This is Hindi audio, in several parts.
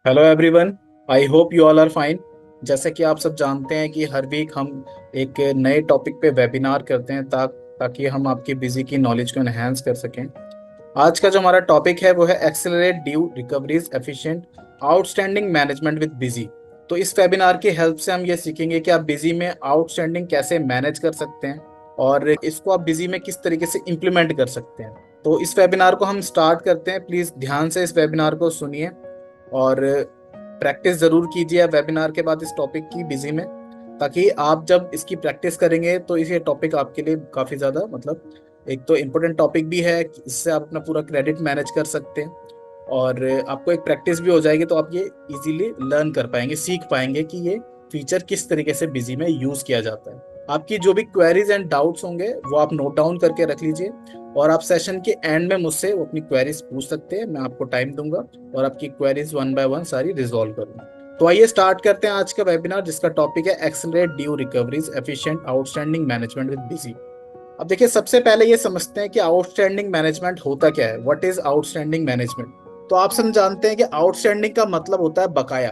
Hello everyone. I hope you all are fine. जैसे कि आप सब जानते हैं कि हर वीक हम एक नए टॉपिक पे वेबिनार करते हैं ताकि हम आपकी बिजी की नॉलेज को एनहेंस कर सकें। आज का जो हमारा टॉपिक है वो है accelerate due recoveries efficient outstanding management with busy. तो इस वेबिनार की हेल्प से हम ये सीखेंगे कि आप बिजी में आउटस्टैंडिंग कैसे मैनेज कर सकते हैं और इसको आप बिजी में किस तरीके से इम्प्लीमेंट कर सकते हैं। तो इस वेबिनार को हम स्टार्ट करते हैं। प्लीज़ ध्यान से इस वेबिनार को सुनिए और प्रैक्टिस जरूर कीजिए वेबिनार के बाद इस टॉपिक की बिजी में, ताकि आप जब इसकी प्रैक्टिस करेंगे तो ये टॉपिक आपके लिए काफ़ी ज़्यादा मतलब एक तो इम्पोर्टेंट टॉपिक भी है, इससे आप अपना पूरा क्रेडिट मैनेज कर सकते हैं और आपको एक प्रैक्टिस भी हो जाएगी, तो आप ये इजीली लर्न कर पाएंगे, सीख पाएंगे कि ये फीचर किस तरीके से बिजी में यूज़ किया जाता है। आपकी जो भी क्वेरीज एंड डाउट्स होंगे वो आप नोट डाउन करके रख लीजिए और आप सेशन के एंड में मुझसे वो अपनी क्वेरीज पूछ सकते हैं। मैं आपको टाइम दूंगा और आपकी क्वेरीज वन बाय वन सारी रिजॉल्व करूंगा। तो आइए स्टार्ट करते हैं आज का वेबिनार, जिसका टॉपिक है accelerate due recoveries efficient outstanding management with busy. अब देखिए, सबसे पहले ये समझते हैं कि आउटस्टैंडिंग मैनेजमेंट होता क्या है। What is outstanding management? तो आप सब जानते हैं कि आउटस्टैंडिंग का मतलब होता है बकाया।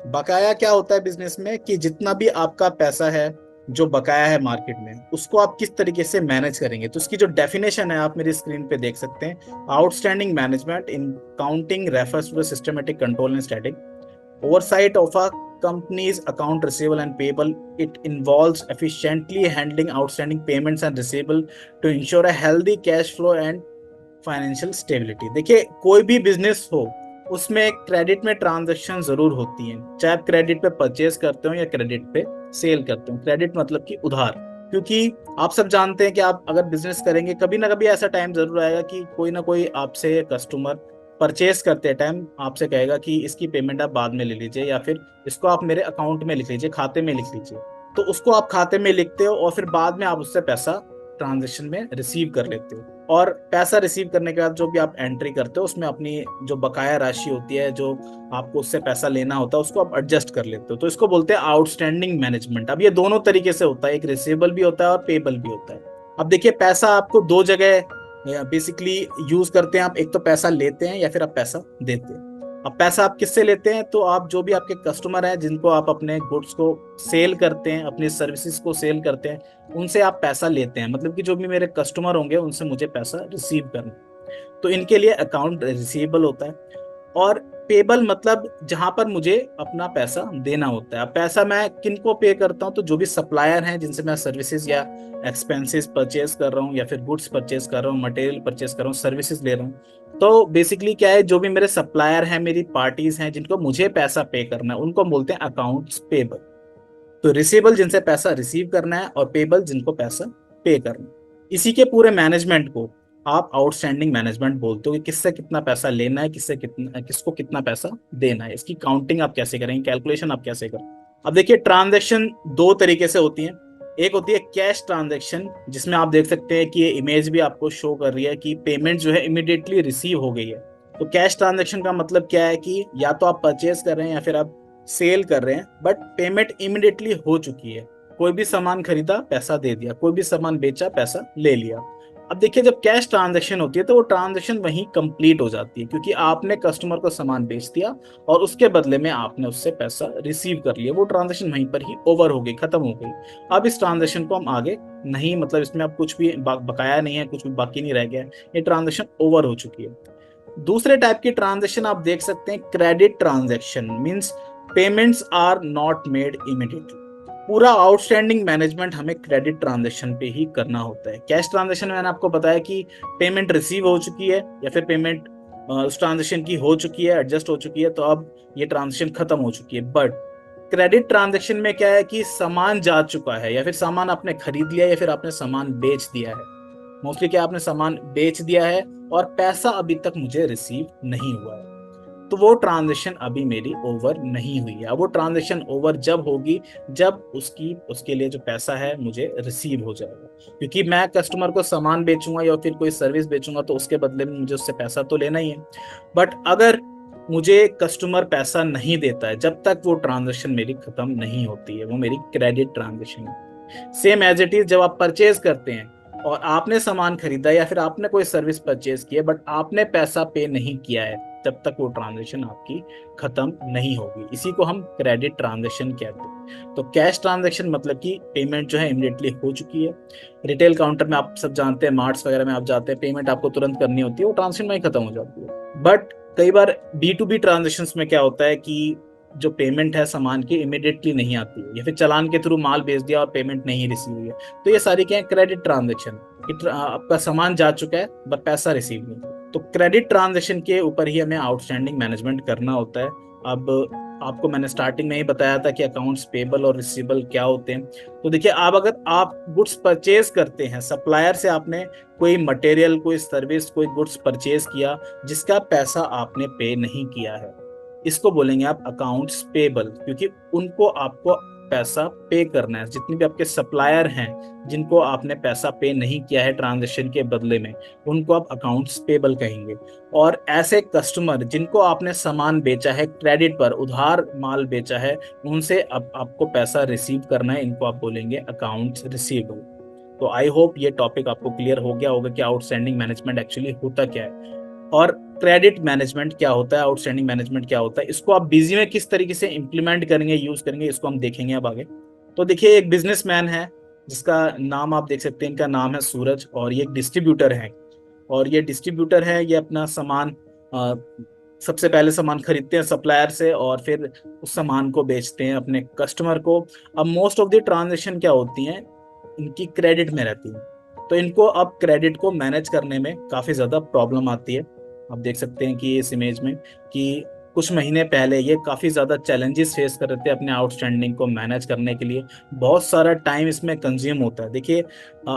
बकाया क्या होता है बिजनेस में कि जितना भी आपका पैसा है जो बकाया है मार्केट में, उसको आप किस तरीके से मैनेज करेंगे। तो इसकी जो डेफिनेशन है आप मेरी स्क्रीन पे देख सकते हैं। Outstanding management in counting refers to systematic control and static oversight of a company's account receivable and payable. It involves efficiently handling outstanding payments and receivable to ensure a healthy cash flow and financial stability. देखिए, कोई भी बिजनेस हो उसमें क्रेडिट में ट्रांजैक्शन जरूर होती हैं, चाहे आप क्रेडिट पे परचेज करते हो या क्रेडिट पे सेल करते हो। क्रेडिट मतलब कि उधार, क्योंकि आप सब जानते हैं कि आप अगर बिजनेस करेंगे कभी ना कभी ऐसा टाइम जरूर आएगा कि कोई ना कोई आपसे कस्टमर परचेज करते टाइम आपसे कहेगा कि इसकी पेमेंट आप बाद में ले लीजिए या फिर इसको आप मेरे अकाउंट में लिख लीजिए, खाते में लिख लीजिए। तो उसको आप खाते में लिखते हो और फिर बाद में आप उससे पैसा ट्रांजेक्शन में रिसीव कर लेते हो। और पैसा रिसीव करने के बाद जो भी आप एंट्री करते हो उसमें अपनी जो बकाया राशि होती है, जो आपको उससे पैसा लेना होता है, उसको आप एडजस्ट कर लेते हो। तो इसको बोलते हैं आउटस्टैंडिंग मैनेजमेंट। अब ये दोनों तरीके से होता है, एक रिसीवेबल भी होता है और पेबल भी होता है। अब देखिए, पैसा आपको दो जगह बेसिकली यूज करते हैं। आप एक तो पैसा लेते हैं या फिर आप पैसा देते हैं। अब पैसा आप किससे लेते हैं? तो आप जो भी आपके कस्टमर हैं जिनको आप अपने गुड्स को सेल करते हैं, अपनी सर्विसेज को सेल करते हैं, उनसे आप पैसा लेते हैं। मतलब कि जो भी मेरे कस्टमर होंगे उनसे मुझे पैसा रिसीव करना, तो इनके लिए अकाउंट रिसीवेबल होता है। और पेबल मतलब जहां पर मुझे अपना पैसा देना होता है। अब पैसा मैं किनको पे करता हूँ? तो जो भी सप्लायर हैं जिनसे मैं सर्विसेज या एक्सपेंसेस परचेज कर रहा हूँ या फिर गुड्स परचेज कर रहा हूँ, मटेरियल परचेज कर रहा हूँ, सर्विसेज ले रहा हूँ। तो बेसिकली क्या है, जो भी मेरे सप्लायर हैं, मेरी पार्टीज हैं जिनको मुझे पैसा पे करना है, उनको बोलते हैं अकाउंट्स पेबल। तो रिसीवेबल जिनसे पैसा रिसीव करना है और पेबल जिनको पैसा पे करना है। इसी के पूरे मैनेजमेंट को आप आउटस्टैंडिंग मैनेजमेंट बोलते हो कि किससे कितना पैसा लेना है, किससे कितना, किसको कितना पैसा देना है। इसकी काउंटिंग आप कैसे करेंगे, कैलकुलेशन आप कैसे करें। अब देखिए, ट्रांजैक्शन दो तरीके से होती है। एक होती है कैश ट्रांजैक्शन, जिसमें आप देख सकते हैं कि ये इमेज भी आपको शो कर रही है कि पेमेंट जो है इमीडिएटली रिसीव हो गई है। तो कैश ट्रांजैक्शन का मतलब क्या है कि या तो आप परचेज कर रहे हैं या फिर आप सेल कर रहे हैं, बट पेमेंट इमिडिएटली हो चुकी है। कोई भी सामान खरीदा, पैसा दे दिया, कोई भी सामान बेचा, पैसा ले लिया। अब देखिए, जब कैश ट्रांजैक्शन होती है तो वो ट्रांजैक्शन वहीं कंप्लीट हो जाती है, क्योंकि आपने कस्टमर को सामान बेच दिया और उसके बदले में आपने उससे पैसा रिसीव कर लिया। वो ट्रांजैक्शन वहीं पर ही ओवर हो गई, खत्म हो गई। अब इस ट्रांजैक्शन को हम आगे नहीं, मतलब इसमें अब कुछ भी बकाया नहीं है, कुछ भी बाकी नहीं रह गया है, ये ट्रांजैक्शन ओवर हो चुकी है। दूसरे टाइप की ट्रांजैक्शन आप देख सकते हैं, credit transaction means payments are not made immediately. पूरा आउटस्टैंडिंग मैनेजमेंट हमें क्रेडिट ट्रांजैक्शन पे ही करना होता है। कैश ट्रांजैक्शन में मैंने आपको बताया कि पेमेंट रिसीव हो चुकी है या फिर पेमेंट उस ट्रांजैक्शन की हो चुकी है, एडजस्ट हो चुकी है, तो अब ये ट्रांजैक्शन खत्म हो चुकी है। बट क्रेडिट ट्रांजैक्शन में क्या है कि सामान जा चुका है, या फिर सामान आपने खरीद लिया या फिर आपने सामान बेच दिया है। मोस्टली क्या, आपने सामान बेच दिया है और पैसा अभी तक मुझे रिसीव नहीं हुआ है, तो वो ट्रांजेक्शन अभी मेरी ओवर नहीं हुई है। अब वो ट्रांजेक्शन ओवर जब होगी जब उसके लिए जो पैसा है मुझे रिसीव हो जाएगा, क्योंकि मैं कस्टमर को सामान बेचूंगा या फिर कोई सर्विस बेचूंगा तो उसके बदले में मुझे उससे पैसा तो लेना ही है। बट अगर मुझे कस्टमर पैसा नहीं देता है, जब तक वो ट्रांजेक्शन मेरी खत्म नहीं होती है, वो मेरी क्रेडिट ट्रांजेक्शन है। सेम एज इट इज, जब आप परचेज करते हैं और आपने सामान खरीदा या फिर आपने कोई सर्विस परचेज की है बट आपने पैसा पे नहीं किया है, जब तक वो ट्रांजेक्शन आपकी खत्म नहीं होगी। इसी को हम क्रेडिट ट्रांजेक्शन कहते हैं। तो कैश ट्रांजेक्शन मतलब कि पेमेंट जो है इमीडिएटली हो चुकी है। रिटेल काउंटर में आप सब जानते हैं, मार्ट्स वगैरह में आप जाते हैं, पेमेंट आपको तुरंत करनी होती है, वो ट्रांजेक्शन में ही खत्म हो जाती है। बट कई बार B2B ट्रांजेक्शन में क्या होता है कि जो पेमेंट है सामान की इमीडिएटली नहीं आती है, या फिर चालान के थ्रू माल भेज दिया और पेमेंट नहीं रिसीव हुई है, तो ये सारी क्या है, क्रेडिट ट्रांजेक्शन। आपका सामान जा चुका है बट पैसा रिसीव नहीं। तो क्रेडिट ट्रांजेक्शन के ऊपर ही हमें आउटस्टैंडिंग मैनेजमेंट करना होता है। अब आपको मैंने स्टार्टिंग में ही बताया था कि अकाउंट्स पेबल और रिसीवेबल क्या होते हैं। तो देखिए, आप अगर आप गुड्स परचेज करते हैं, सप्लायर से आपने कोई मटेरियल, कोई सर्विस, कोई गुड्स परचेज किया जिसका पैसा आपने पे नहीं किया है, इसको बोलेंगे आप अकाउंट्स पेबल, क्योंकि उनको आपको पैसा पे करना है। जितने भी आपके सप्लायर हैं जिनको आपने पैसा पे नहीं किया है ट्रांजेक्शन के बदले में, उनको आप अकाउंट्स पेबल कहेंगे। और ऐसे कस्टमर जिनको आपने सामान बेचा है क्रेडिट पर, उधार माल बेचा है, उनसे अब आपको पैसा रिसीव करना है, इनको आप बोलेंगे अकाउंट्स रिसीवेबल। तो आई होप ये टॉपिक आपको क्लियर हो गया होगा कि आउटस्टैंडिंग मैनेजमेंट एक्चुअली होता क्या है और क्रेडिट मैनेजमेंट क्या होता है, आउटस्टैंडिंग मैनेजमेंट क्या होता है। इसको आप बिजी में किस तरीके से इंप्लीमेंट करेंगे, यूज करेंगे, इसको हम देखेंगे अब आगे। तो देखिए, एक बिजनेसमैन है जिसका नाम आप देख सकते हैं, इनका नाम है सूरज, और ये एक डिस्ट्रीब्यूटर है। और ये डिस्ट्रीब्यूटर है, ये अपना सामान सबसे पहले सामान खरीदते हैं सप्लायर से और फिर उस सामान को बेचते हैं अपने कस्टमर को। अब मोस्ट ऑफ द ट्रांजेक्शन क्या होती हैं, इनकी क्रेडिट में रहती है। तो इनको अब क्रेडिट को मैनेज करने में काफी ज्यादा प्रॉब्लम आती है। आप देख सकते हैं कि इस इमेज में कि कुछ महीने पहले ये काफी ज्यादा चैलेंजेस फेस कर रहे थे अपने आउटस्टैंडिंग को मैनेज करने के लिए। बहुत सारा टाइम इसमें कंज्यूम होता है। देखिए,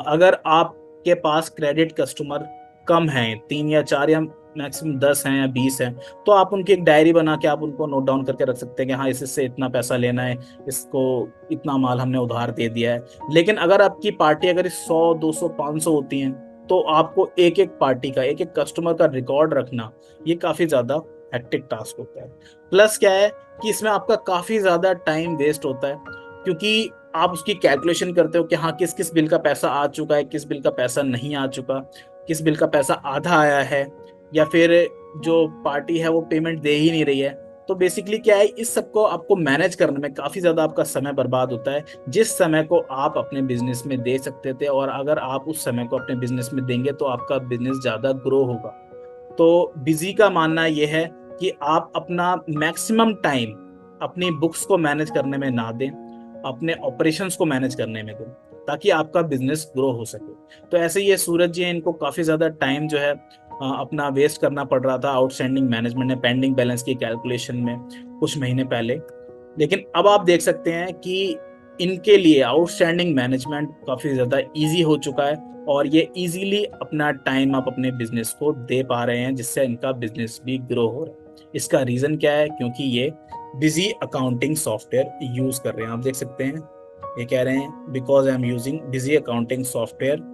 अगर आपके पास क्रेडिट कस्टमर कम हैं, 3 या 4 या मैक्सिमम 10 हैं या 20 हैं, तो आप उनकी एक डायरी बना के आप उनको नोट डाउन करके रख सकते हैं कि हाँ, इससे इतना पैसा लेना है, इसको इतना माल हमने उधार दे दिया है। लेकिन अगर आपकी पार्टी अगर 100, 200, 500 होती हैं, तो आपको एक एक पार्टी का, एक एक कस्टमर का रिकॉर्ड रखना, ये काफी ज्यादा हेक्टिक टास्क होता है। प्लस क्या है कि इसमें आपका काफी ज्यादा टाइम वेस्ट होता है, क्योंकि आप उसकी कैलकुलेशन करते हो कि हाँ, किस किस बिल का पैसा आ चुका है, किस बिल का पैसा नहीं आ चुका, किस बिल का पैसा आधा आया है, या फिर जो पार्टी है वो पेमेंट दे ही नहीं रही है। तो बेसिकली क्या है, इस सबको आपको मैनेज करने में काफी ज्यादा आपका समय बर्बाद होता है, जिस समय को आप अपने बिजनेस में दे सकते थे। और अगर आप उस समय को अपने बिजनेस में देंगे तो आपका बिजनेस ज्यादा ग्रो होगा। तो बिजी का मानना यह है कि आप अपना मैक्सिमम टाइम अपनी बुक्स को मैनेज करने में ना दें, अपने ऑपरेशंस को मैनेज करने में दें, ताकि आपका बिजनेस ग्रो हो सके। तो ऐसे ये सूरज जी हैं, इनको काफी ज्यादा टाइम जो है अपना वेस्ट करना पड़ रहा था आउटस्टैंडिंग मैनेजमेंट में, पेंडिंग बैलेंस की कैलकुलेशन में कुछ महीने पहले। लेकिन अब आप देख सकते हैं कि इनके लिए आउटस्टैंडिंग मैनेजमेंट काफी ज्यादा इजी हो चुका है, और ये इजीली अपना टाइम आप अपने बिजनेस को दे पा रहे हैं, जिससे इनका बिजनेस भी ग्रो हो रहा है। इसका रीजन क्या है, क्योंकि ये बिजी अकाउंटिंग सॉफ्टवेयर यूज कर रहे हैं। आप देख सकते हैं, ये कह रहे हैं because I am using busy accounting software,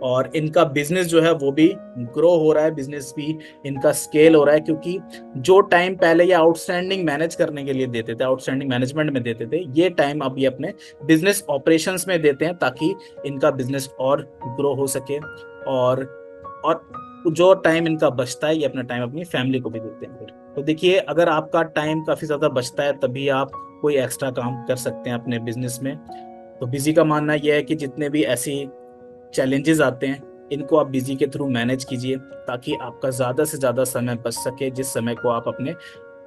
और इनका बिजनेस जो है वो भी ग्रो हो रहा है, बिजनेस भी इनका स्केल हो रहा है। क्योंकि जो टाइम पहले ये आउटस्टैंडिंग मैनेज करने के लिए देते थे, आउटस्टैंडिंग मैनेजमेंट में देते थे, ये टाइम अब ये अपने बिजनेस ऑपरेशंस में देते हैं, ताकि इनका बिजनेस और ग्रो हो सके। और जो टाइम इनका बचता है, ये अपना टाइम अपनी फैमिली को भी देते हैं फिर। तो देखिए, अगर आपका टाइम काफी ज्यादा बचता है, तभी आप कोई एक्स्ट्रा काम कर सकते हैं अपने बिजनेस में। तो बिजी का मानना यह है कि जितने भी ऐसी चैलेंजेस आते हैं, इनको आप बिजी के थ्रू मैनेज कीजिए, ताकि आपका ज्यादा से ज्यादा समय बच सके, जिस समय को आप अपने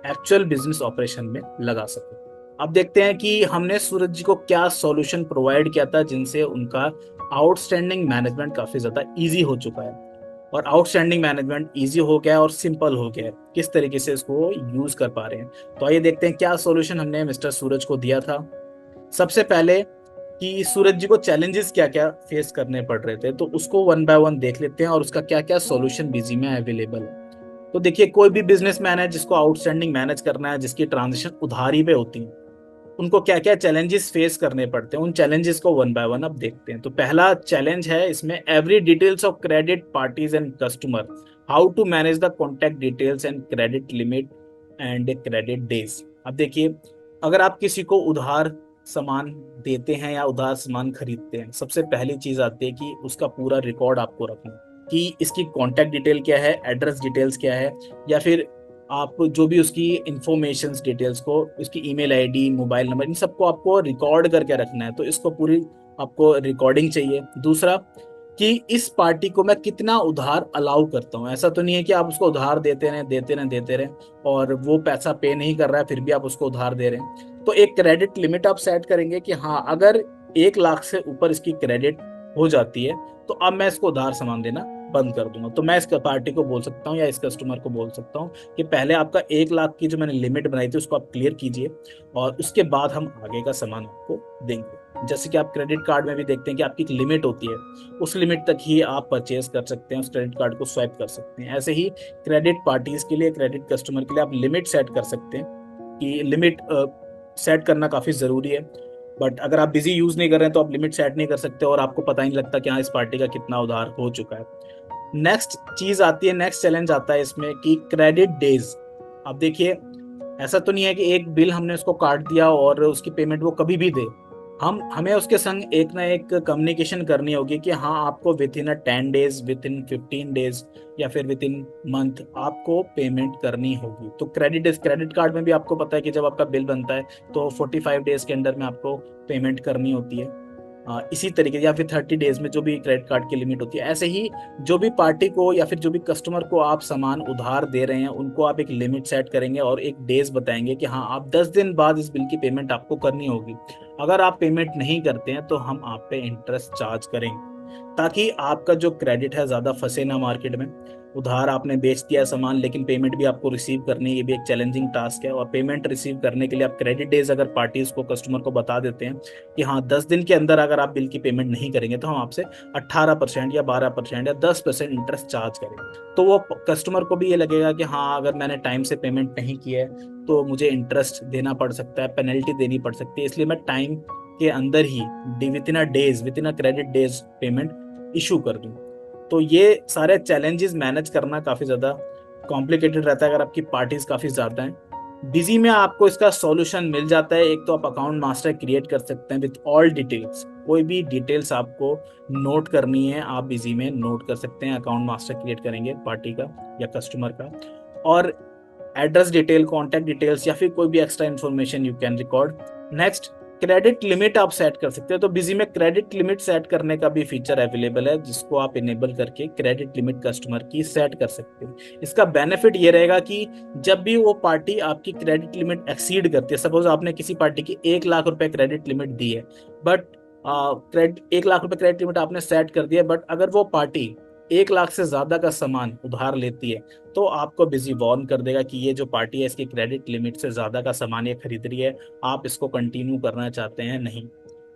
एक्चुअल बिजनेस ऑपरेशन में लगा सके। अब देखते हैं कि हमने सूरज जी को क्या सॉल्यूशन प्रोवाइड किया था, जिनसे उनका आउटस्टैंडिंग मैनेजमेंट काफी ज्यादा इजी हो चुका है। और आउटस्टैंडिंग मैनेजमेंट इजी हो गया है और सिंपल हो गया है, किस तरीके से इसको यूज कर पा रहे हैं। तो आइए देखते हैं क्या सॉल्यूशन हमने मिस्टर सूरज को दिया था। सबसे पहले कि सूरज जी को चैलेंजेस क्या क्या फेस करने पड़ रहे थे, तो उसको वन बाय वन देख लेते हैं, और उसका क्या क्या सॉल्यूशन बिजी में अवेलेबल है। तो देखिए, कोई भी बिजनेसमैन है जिसको आउटस्टैंडिंग मैनेज करना है, जिसकी ट्रांजेक्शन उधारी पे होती है, उनको क्या क्या चैलेंजेस फेस करने पड़ते हैं, उन चैलेंजेस को वन बाय वन अब देखते हैं। तो पहला चैलेंज है इसमें, every details of credit parties and customer, how to manage the contact details and credit limit and credit days. अब देखिए, अगर आप किसी को उधार सामान देते हैं या उधार सामान खरीदते हैं, सबसे पहली चीज आती है कि उसका पूरा रिकॉर्ड आपको रखना, कि इसकी कॉन्टैक्ट डिटेल क्या है, एड्रेस डिटेल्स क्या है, या फिर आप जो भी उसकी इंफॉर्मेशंस डिटेल्स को, उसकी ईमेल आईडी, मोबाइल नंबर, इन सबको आपको रिकॉर्ड करके रखना है। तो इसको पूरी आपको रिकॉर्डिंग चाहिए। दूसरा कि इस पार्टी को मैं कितना उधार अलाउ करता हूँ। ऐसा तो नहीं है कि आप उसको उधार देते रहें देते रहें देते रहें और वो पैसा पे नहीं कर रहा है फिर भी आप उसको उधार दे रहे हैं। तो एक क्रेडिट लिमिट आप सेट करेंगे कि हाँ, अगर 1 लाख से ऊपर इसकी क्रेडिट हो जाती है तो अब मैं इसको उधार सामान देना बंद कर दूंगा। तो मैं इस पार्टी को बोल सकता हूँ या इस कस्टमर को बोल सकता हूँ कि पहले आपका 1 लाख की जो मैंने लिमिट बनाई थी उसको आप क्लियर कीजिए और उसके बाद हम आगे का सामान आपको देंगे। जैसे कि आप क्रेडिट कार्ड में भी देखते हैं कि आपकी एक लिमिट होती है, उस लिमिट तक ही आप परचेज कर सकते हैं, उस क्रेडिट कार्ड को स्वाइप कर सकते हैं। ऐसे ही क्रेडिट पार्टीज के लिए, क्रेडिट कस्टमर के लिए आप लिमिट सेट कर सकते हैं कि लिमिट सेट करना काफी जरूरी है। बट अगर आप बिजी यूज नहीं कर रहे हैं तो आप लिमिट सेट नहीं कर सकते और आपको पता ही नहीं लगता कि हाँ, इस पार्टी का कितना उधार हो चुका है। नेक्स्ट चीज आती है, नेक्स्ट चैलेंज आता है इसमें कि क्रेडिट डेज। अब देखिए, ऐसा तो नहीं है कि एक बिल हमने उसको काट दिया और उसकी पेमेंट वो कभी भी दे। हमें उसके संग एक ना एक कम्युनिकेशन करनी होगी कि हाँ, आपको with in 10 days, with in 15 days या फिर विद इन मंथ आपको पेमेंट करनी होगी। तो क्रेडिट कार्ड में भी आपको पता है कि जब आपका बिल बनता है तो 45 डेज के अंदर में आपको पेमेंट करनी होती है। इसी तरीके या फिर 30 डेज में जो भी क्रेडिट कार्ड की लिमिट होती है। ऐसे ही जो भी पार्टी को या फिर जो भी कस्टमर को आप सामान उधार दे रहे हैं उनको आप एक लिमिट सेट करेंगे और एक डेज बताएंगे कि हाँ, आप 10 दिन बाद इस बिल की पेमेंट आपको करनी होगी। अगर आप पेमेंट नहीं करते हैं तो हम आप पे इंटरेस्ट चार्ज करेंगे, ताकि आपका जो क्रेडिट है ज्यादा फंसे ना मार्केट में। उधार आपने बेच दिया सामान लेकिन पेमेंट भी आपको रिसीव करनी है, ये भी एक चैलेंजिंग टास्क है। और पेमेंट रिसीव करने के लिए आप क्रेडिट डेज अगर पार्टीज को, कस्टमर को बता देते हैं कि हाँ, 10 दिन के अंदर अगर आप बिल की पेमेंट नहीं करेंगे तो हम आपसे 18% या 12% या 10% इंटरेस्ट चार्ज करेंगे। तो वो कस्टमर को भी ये लगेगा कि हाँ, अगर मैंने टाइम से पेमेंट नहीं किया है तो मुझे इंटरेस्ट देना पड़ सकता है, पेनल्टी देनी पड़ सकती है, इसलिए मैं टाइम के अंदर ही within a credit days payment issue कर दूं। तो ये सारे चैलेंजेस मैनेज करना काफी ज्यादा कॉम्प्लिकेटेड रहता है अगर आपकी पार्टीज काफी ज्यादा हैं। बिजी में आपको इसका सॉल्यूशन मिल जाता है। एक तो आप अकाउंट मास्टर क्रिएट कर सकते हैं विथ ऑल डिटेल्स। कोई भी डिटेल्स आपको नोट करनी है आप बिजी में नोट कर सकते हैं, अकाउंट मास्टर क्रिएट करेंगे पार्टी का या कस्टमर का। और एड्रेस डिटेल, कॉन्टैक्ट डिटेल्स या फिर कोई भी extra information you can record. Next, credit limit आप सेट कर सकते हैं। तो बिजी में क्रेडिट लिमिट सेट करने का भी फीचर अवेलेबल है, जिसको आप इनेबल करके क्रेडिट लिमिट कस्टमर की सेट कर सकते हैं। इसका बेनिफिट ये रहेगा कि जब भी वो पार्टी आपकी क्रेडिट लिमिट एक्सीड करती है, सपोज आपने किसी पार्टी की 1 लाख रुपए क्रेडिट लिमिट दी है, बट क्रेडिट 1 लाख रुपए क्रेडिट लिमिट आपने सेट कर दिया, बट अगर वो पार्टी 1 लाख से ज्यादा का सामान उधार लेती है तो आपको बिजी वार्न कर देगा कि ये जो पार्टी है इसकी क्रेडिट लिमिट से ज्यादा का सामान ये खरीद रही है, आप इसको कंटिन्यू करना चाहते हैं नहीं।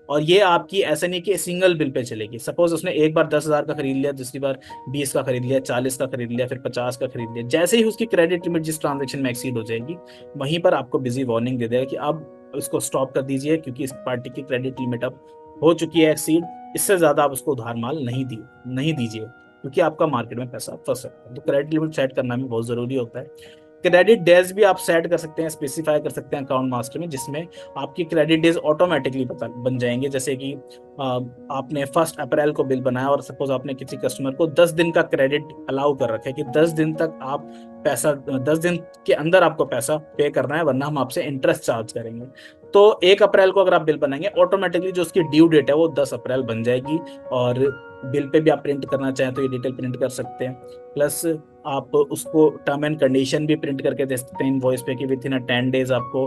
और ये आपकी ऐसा नहीं कि सिंगल बिल पे चलेगी। सपोज उसने एक बार 10,000 का खरीद लिया, दूसरी बार 20 का खरीद लिया, 40 का खरीद लिया, फिर 50 का खरीद लिया, जैसे ही उसकी क्रेडिट लिमिट जिस ट्रांजेक्शन में एक्सीड हो जाएगी वहीं पर आपको बिजी वार्निंग दे देगा कि अब उसको स्टॉप कर दीजिए, क्योंकि इस पार्टी की क्रेडिट लिमिट अब हो चुकी है एक्सीड, इससे ज्यादा आप उसको उधार माल नहीं दीजिए, क्योंकि आपका मार्केट में पैसा फंस सकता है। तो क्रेडिट लिमिट सेट करना भी बहुत जरूरी होता है। क्रेडिट डेज भी आप सेट कर सकते हैं, स्पेसिफाई कर सकते हैं अकाउंट मास्टर में, जिसमें आपकी क्रेडिट डेज ऑटोमेटिकली बन जाएंगे। जैसे कि आपने 1 अप्रैल को बिल बनाया और सपोज आपने किसी कस्टमर को 10 दिन का क्रेडिट अलाउ कर रखा है कि 10 दिन तक आप पैसा, 10 दिन के अंदर आपको पैसा पे करना है, वरना हम आपसे इंटरेस्ट चार्ज करेंगे। तो 1 अप्रैल को अगर आप बिल बनाएंगे, ऑटोमेटिकली जो उसकी ड्यू डेट है वो 10 अप्रैल बन जाएगी। और बिल पे भी आप प्रिंट करना चाहें तो ये डिटेल प्रिंट कर सकते हैं। प्लस आप उसको टर्म एंड कंडीशन भी प्रिंट करके दे सकते हैं इनवॉइस पे कि विद इन 10 डेज आपको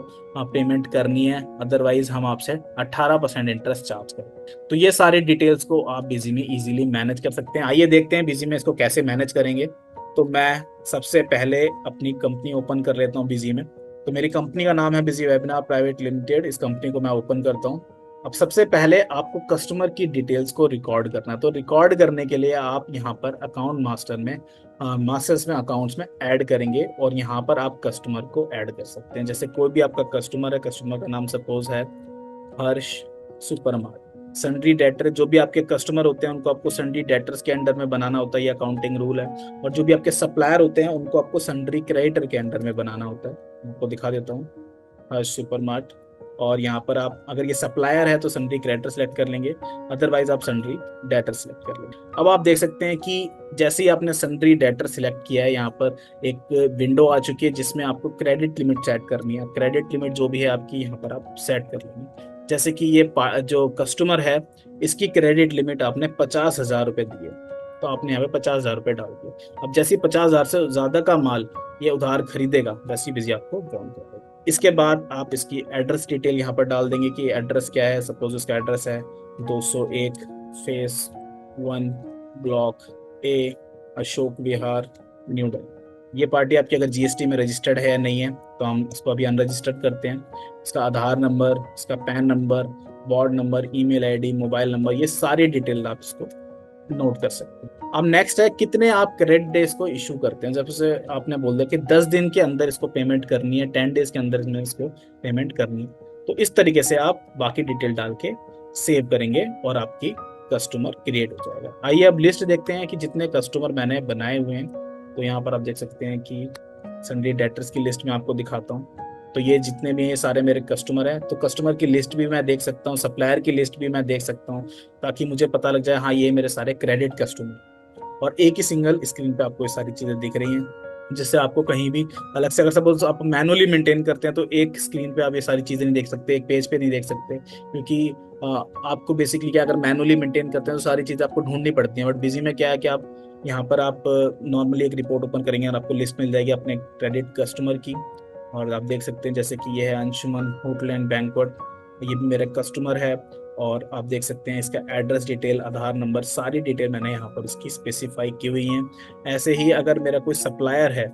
पेमेंट करनी है, अदरवाइज हम आपसे 18% इंटरेस्ट चार्ज करें। तो ये सारे डिटेल्स को आप बिजी में इजीली मैनेज कर सकते हैं। आइए देखते हैं बिजी में इसको कैसे मैनेज करेंगे। तो मैं सबसे पहले अपनी कंपनी ओपन कर लेता हूँ बिजी में। तो मेरी कंपनी का नाम है बिजी वेबिनार प्राइवेट लिमिटेड। इस कंपनी को मैं ओपन करता हूँ। अब सबसे पहले आपको कस्टमर की डिटेल्स को रिकॉर्ड करना है। तो रिकॉर्ड करने के लिए आप यहाँ पर अकाउंट मास्टर में मास्टर्स में अकाउंट्स में ऐड करेंगे और यहाँ पर आप कस्टमर को ऐड कर सकते हैं। जैसे कोई भी आपका कस्टमर है, कस्टमर का नाम सपोज है हर्ष सुपरमार्ट। सन्ड्री डेटर, जो भी आपके कस्टमर होते हैं उनको आपको सन्ड्री डेटर्स के अंडर में बनाना होता है, ये अकाउंटिंग रूल है। और जो भी आपके सप्लायर होते हैं उनको आपको सन्ड्री क्रेडिटर के अंडर में बनाना होता है। आपको दिखा देता हूँ, हर्ष सुपरमार्ट। और यहाँ पर आप अगर ये सप्लायर है तो सन्ड्री क्रेडिटर सेलेक्ट कर लेंगे, अदरवाइज आप सन्ड्री डेटर सेलेक्ट कर लेंगे। अब आप देख सकते हैं कि जैसे ही आपने सन्ड्री डेटर सेलेक्ट किया है, यहाँ पर एक विंडो आ चुकी है जिसमें आपको क्रेडिट लिमिट सेट करनी है। क्रेडिट लिमिट जो भी है आपकी यहाँ पर आप सेट कर लेंगे। जैसे कि ये जो कस्टमर है, इसकी क्रेडिट लिमिट आपने 50,000 रुपये दी है, तो आपने यहाँ पे 50,000 रुपये डाल दिए। अब जैसे ही 50,000 से ज्यादा का माल ये उधार खरीदेगा, वैसे ही बिजी आपको बॉन्ड कर देगा। इसके बाद आप इसकी एड्रेस डिटेल यहाँ पर डाल देंगे कि एड्रेस क्या है। सपोज इसका एड्रेस है 201 फेस 1 ब्लॉक ए, अशोक विहार, न्यू दिल्ली। ये पार्टी आपकी अगर जीएसटी में रजिस्टर्ड है या नहीं है, तो हम इसको अभी अनरजिस्टर्ड करते हैं। इसका आधार नंबर, इसका pan number, ward number, email ID, mobile number, ये सारी डिटेल आप इसको नोट कर सकते हैं। अब नेक्स्ट है कितने आप क्रेडिट डेज को इशू करते हैं। जब से आपने बोल दिया कि 10 दिन के अंदर इसको पेमेंट करनी है, 10 डेज के अंदर इसमें इसको पेमेंट करनी है, तो इस तरीके से आप बाकी डिटेल डाल के सेव करेंगे और आपकी कस्टमर क्रिएट हो जाएगा। आइए अब लिस्ट देखते हैं कि जितने कस्टमर मैंने बनाए हुए हैं। तो यहाँ पर आप देख सकते हैं कि सन्ड्री डेटर्स की लिस्ट में आपको दिखाता हूँ। तो ये जितने भी ये सारे मेरे कस्टमर हैं, तो कस्टमर की लिस्ट भी मैं देख सकता हूँ, सप्लायर की लिस्ट भी मैं देख सकता हूँ, ताकि मुझे पता लग जाए हाँ ये मेरे सारे क्रेडिट कस्टमर। और एक ही सिंगल स्क्रीन पे आपको ये सारी चीजें दिख रही हैं, जिससे आपको कहीं भी अलग से, अगर सपोज आप मैनुअली मेंटेन करते हैं तो एक स्क्रीन पे आप ये सारी चीजें नहीं देख सकते, एक पेज पे नहीं देख सकते, क्योंकि आपको बेसिकली क्या, अगर मैनुअली मेंटेन करते हैं तो सारी चीजें आपको ढूंढनी पड़ती हैं। बट बिजी में क्या है कि आप यहाँ पर आप नॉर्मली एक रिपोर्ट ओपन करेंगे और आपको लिस्ट मिल जाएगी अपने क्रेडिट कस्टमर की। और आप देख सकते हैं जैसे कि ये है अंशुमन होटल एंड बैंक्वेट, ये भी मेरा कस्टमर है। और आप देख सकते हैं इसका एड्रेस डिटेल, आधार नंबर, सारी डिटेल मैंने यहाँ पर इसकी स्पेसिफाई की हुई है। ऐसे ही अगर मेरा कोई सप्लायर है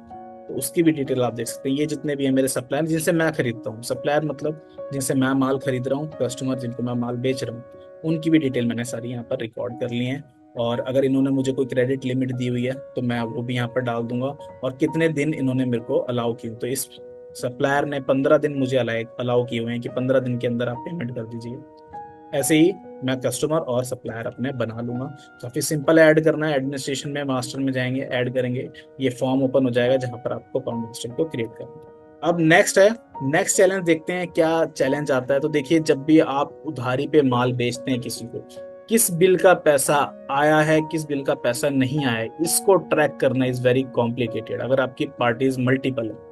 तो उसकी भी डिटेल आप देख सकते हैं। ये जितने भी हैं मेरे सप्लायर जिनसे मैं खरीदता हूँ, सप्लायर मतलब जिनसे मैं माल खरीद रहा हूँ, कस्टमर जिनको मैं माल बेच रहा हूँ, उनकी भी डिटेल मैंने सारी यहाँ पर रिकॉर्ड कर ली है। और अगर इन्होंने मुझे कोई क्रेडिट लिमिट दी हुई है तो मैं वो भी यहाँ पर डाल दूंगा, और कितने दिन इन्होंने मेरे को अलाउ की। तो इस सप्लायर ने 15 दिन मुझे अलाउ किए हुए हैं कि 15 दिन के अंदर आप पेमेंट कर दीजिए। ऐसे ही मैं कस्टमर और सप्लायर अपने बना लूंगा। काफी सिंपल ऐड करना है। एडमिनिस्ट्रेशन में मास्टर में जाएंगे, ऐड करेंगे, ये फॉर्म ओपन हो जाएगा जहां पर आपको अकाउंट को क्रिएट करना है। अब नेक्स्ट है, नेक्स्ट चैलेंज देखते हैं क्या चैलेंज आता है। तो देखिए, जब भी आप उधारी पे माल बेचते हैं किसी को, किस बिल का पैसा आया है, किस बिल का पैसा नहीं आया है, इसको ट्रैक करना इज वेरी कॉम्प्लिकेटेड। अगर आपकी पार्टीज मल्टीपल है,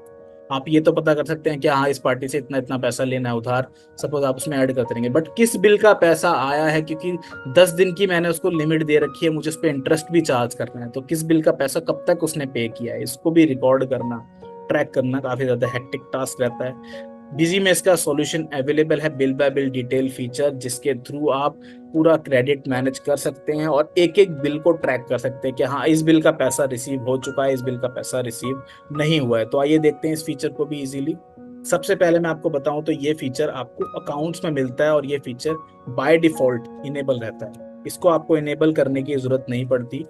आप ये तो पता कर सकते हैं कि हाँ इस पार्टी से इतना इतना पैसा लेना है उधार, सपोज आप उसमें ऐड करते रहेंगे, बट किस बिल का पैसा आया है, क्योंकि 10 दिन की मैंने उसको लिमिट दे रखी है, मुझे उस पर इंटरेस्ट भी चार्ज करना है, तो किस बिल का पैसा कब तक उसने पे किया है, इसको भी रिकॉर्ड करना, ट्रैक करना काफी ज्यादा हेक्टिक टास्क रहता है। बिजी में इसका सॉल्यूशन अवेलेबल है, bill bye bill detail feature, जिसके थ्रू आप पूरा क्रेडिट मैनेज कर सकते हैं और एक एक बिल को ट्रैक कर सकते हैं कि हाँ इस बिल का पैसा रिसीव हो चुका है, इस बिल का पैसा रिसीव नहीं हुआ है। तो आइए देखते हैं इस फीचर को भी इजीली। सबसे पहले मैं आपको बताऊं तो ये फीचर आपको अकाउंट्स में मिलता है और ये फीचर बाय डिफॉल्ट इनेबल रहता है, इसको आपको इनेबल करने की जरूरत नहीं पड़ती।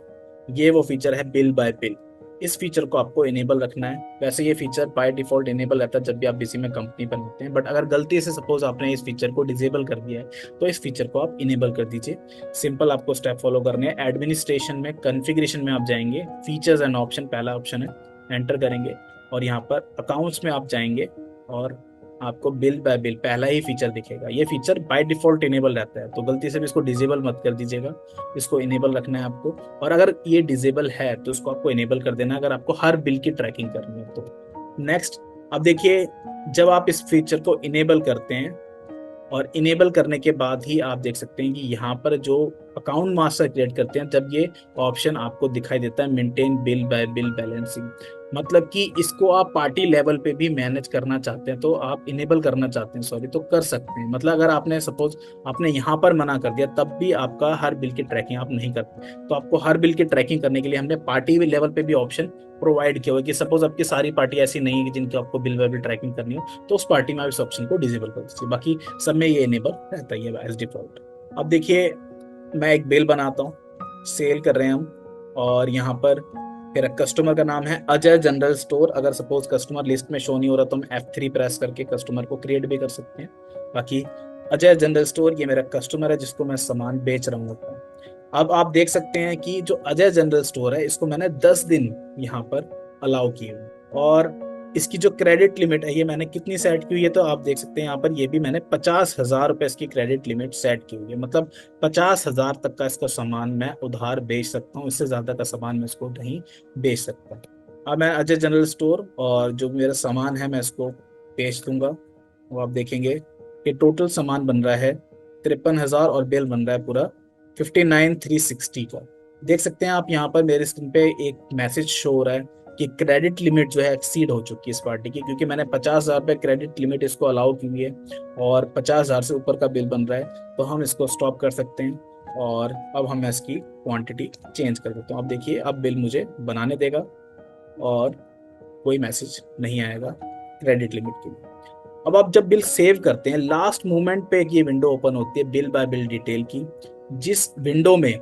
ये वो फीचर है बिल बाय बिल, इस फीचर को आपको इनेबल रखना है। वैसे ये फीचर बाय डिफॉल्ट इनेबल रहता है जब भी आप किसी में कंपनी बनाते हैं, बट अगर गलती से सपोज आपने इस फीचर को डिसेबल कर दिया है तो इस फीचर को आप इनेबल कर दीजिए। सिंपल आपको स्टेप फॉलो करने हैं। एडमिनिस्ट्रेशन में कॉन्फ़िगरेशन में आप जाएंगे, फीचर्स एंड ऑप्शन पहला ऑप्शन है, एंटर करेंगे और यहाँ पर अकाउंट्स में आप जाएंगे और आपको बिल बाय बिल पहला ही फीचर दिखेगा। ये फीचर बाय डिफॉल्ट इनेबल रहता है, तो गलती से भी इसको डिसेबल मत कर दीजिएगा, इसको इनेबल रखना है आपको। और अगर ये डिसेबल है तो इसको आपको इनेबल कर देना है अगर आपको हर बिल की ट्रैकिंग करनी है तो। नेक्स्ट, अब देखिए, जब आप इस फीचर को इनेबल करते हैं और इनेबल करने के बाद ही आप देख सकते हैं कि यहाँ पर जो अकाउंट मास्टर क्रिएट करते हैं, जब ये ऑप्शन आपको दिखाई देता है maintain bill bye bill balancing, मतलब कि इसको आप पार्टी लेवल पे भी मैनेज करना चाहते हैं, तो आप इनेबल करना चाहते हैं सॉरी, तो कर सकते हैं। मतलब अगर आपने सपोज आपने यहाँ पर मना कर दिया तब भी आपका हर बिल की ट्रैकिंग आप नहीं करते, तो आपको हर बिल की ट्रैकिंग करने के लिए हमने पार्टी लेवल पे भी ऑप्शन प्रोवाइड किया हुआ कि सपोज आपकी सारी पार्टी ऐसी नहीं है कि जिनकी आपको बिल बाय बिल ट्रैकिंग करनी हो, तो उस पार्टी में आप इस ऑप्शन को डिसेबल कर दीजिए, बाकी सब में ये इनेबल रहता है एज डिफॉल्ट। अब देखिए, मैं एक बिल बनाता हूँ, सेल कर रहे हैं हम, और यहाँ पर मेरा कस्टमर का नाम है अजय जनरल स्टोर। अगर सपोज कस्टमर लिस्ट में शो नहीं हो रहा तो हम F3 प्रेस करके कस्टमर को क्रिएट भी कर सकते हैं। बाकी अजय जनरल स्टोर ये मेरा कस्टमर है जिसको मैं सामान बेच रहा हूँ। अब आप देख सकते हैं कि जो अजय जनरल स्टोर है इसको मैंने 10 दिन यहाँ पर अलाउ किए, और इसकी जो क्रेडिट लिमिट है ये मैंने कितनी सेट की हुई है, तो आप देख सकते हैं यहाँ पर ये भी मैंने 50,000 रुपए इसकी क्रेडिट लिमिट सेट की हुई है। मतलब 50,000 तक का इसका सामान मैं उधार बेच सकता हूँ, इससे ज्यादा का सामान मैं इसको नहीं बेच सकता। अब मैं अजय जनरल स्टोर और जो मेरा सामान है मैं इसको बेच दूंगा। वो आप देखेंगे कि टोटल सामान बन रहा है 53,000 और बिल बन रहा है पूरा 59,360 का। देख सकते हैं आप यहाँ पर मेरे स्क्रीन पे एक मैसेज शो हो रहा है कि क्रेडिट लिमिट जो है एक्सीड हो चुकी है इस पार्टी की, क्योंकि मैंने 50,000 रुपये क्रेडिट लिमिट इसको अलाउ की हुई है और 50,000 से ऊपर का बिल बन रहा है, तो हम इसको स्टॉप कर सकते हैं। और अब हम इसकी क्वांटिटी चेंज कर देते हैं। अब देखिए अब बिल मुझे बनाने देगा और कोई मैसेज नहीं आएगा क्रेडिट लिमिट के लिए। अब आप जब बिल सेव करते हैं लास्ट मोमेंट पे एक ये विंडो ओपन होती है बिल बाय बिल डिटेल की, जिस विंडो में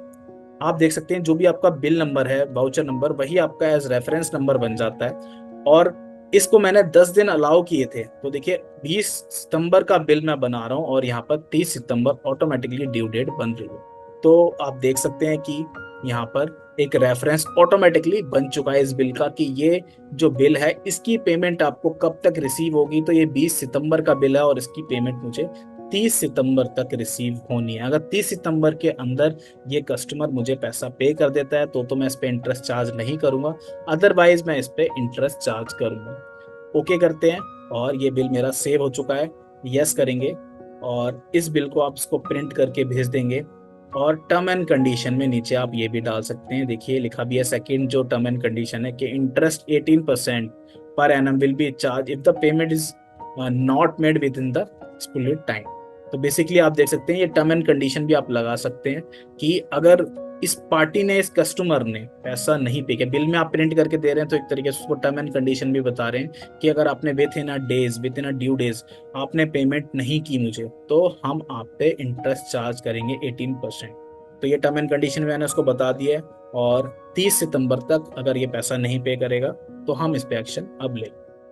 आप देख सकते हैं जो भी आपका बिल नंबर है, वाउचर नंबर, वही आपका एज रेफरेंस नंबर बन जाता है। और इसको मैंने 10 दिन अलाउ किए थे, तो देखिए 20 सितंबर का बिल मैं बना रहा हूँ और यहाँ पर 30 सितंबर ऑटोमेटिकली ड्यू डेट बन रही है। तो आप देख सकते हैं कि यहाँ पर एक रेफरेंस ऑटोमेटिकली बन चुका है इस बिल का कि ये जो बिल है इसकी पेमेंट आपको कब तक रिसीव होगी। तो ये 20 सितंबर का बिल है और इसकी पेमेंट मुझे 30 सितंबर तक रिसीव होनी है। अगर 30 सितंबर के अंदर ये कस्टमर मुझे पैसा पे कर देता है तो मैं इस पे इंटरेस्ट चार्ज नहीं करूंगा, अदरवाइज मैं इस पे इंटरेस्ट चार्ज करूंगा। ओके करते हैं और ये बिल मेरा सेव हो चुका है, यस करेंगे और इस बिल को आप इसको प्रिंट करके भेज देंगे। और टर्म एंड कंडीशन में नीचे आप ये भी डाल सकते हैं, देखिए लिखा भी है सेकंड जो टर्म एंड कंडीशन है कि interest 18% per annum will be charged if the payment is not made within the stipulated time. तो बेसिकली आप देख सकते हैं ये टर्म एंड कंडीशन भी आप लगा सकते हैं कि अगर इस पार्टी ने, इस कस्टमर ने पैसा नहीं पे किया, बिल में आप प्रिंट करके दे रहे हैं तो एक तरीके से उसको टर्म एंड कंडीशन भी बता रहे हैं कि अगर आपने with in a days, with in a due days आपने पेमेंट नहीं की मुझे तो हम आप पे इंटरेस्ट चार्ज करेंगे 18%। तो ये टर्म एंड कंडीशन मैंने उसको बता दिया है और 30 सितंबर तक अगर ये पैसा नहीं पे करेगा तो हम इस पे एक्शन अब ले।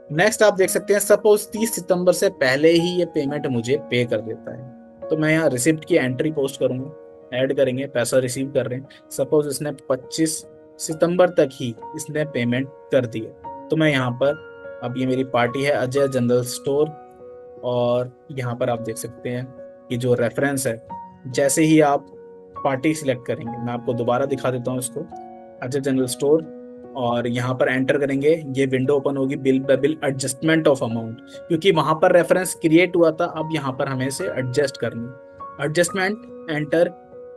नेक्स्ट आप देख सकते हैं सपोज 30 सितंबर से पहले ही ये पेमेंट मुझे पे कर देता है, तो मैं यहाँ रिसिप्ट की एंट्री पोस्ट करूंगा, ऐड करेंगे पैसा रिसीव कर रहे हैं। सपोज इसने 25 सितंबर तक ही इसने पेमेंट कर दी है, तो मैं यहाँ पर, अब ये मेरी पार्टी है अजय जनरल स्टोर और यहाँ पर आप देख सकते हैं कि जो रेफरेंस है, जैसे ही आप पार्टी सिलेक्ट करेंगे, मैं आपको दोबारा दिखा देता हूँ इसको, अजय जनरल स्टोर और यहाँ पर एंटर करेंगे, ये विंडो ओपन होगी bill bye bill adjustment of amount, क्योंकि वहां पर रेफरेंस क्रिएट हुआ था, अब यहाँ पर हमें इसे एडजस्ट करना, एडजस्टमेंट एंटर।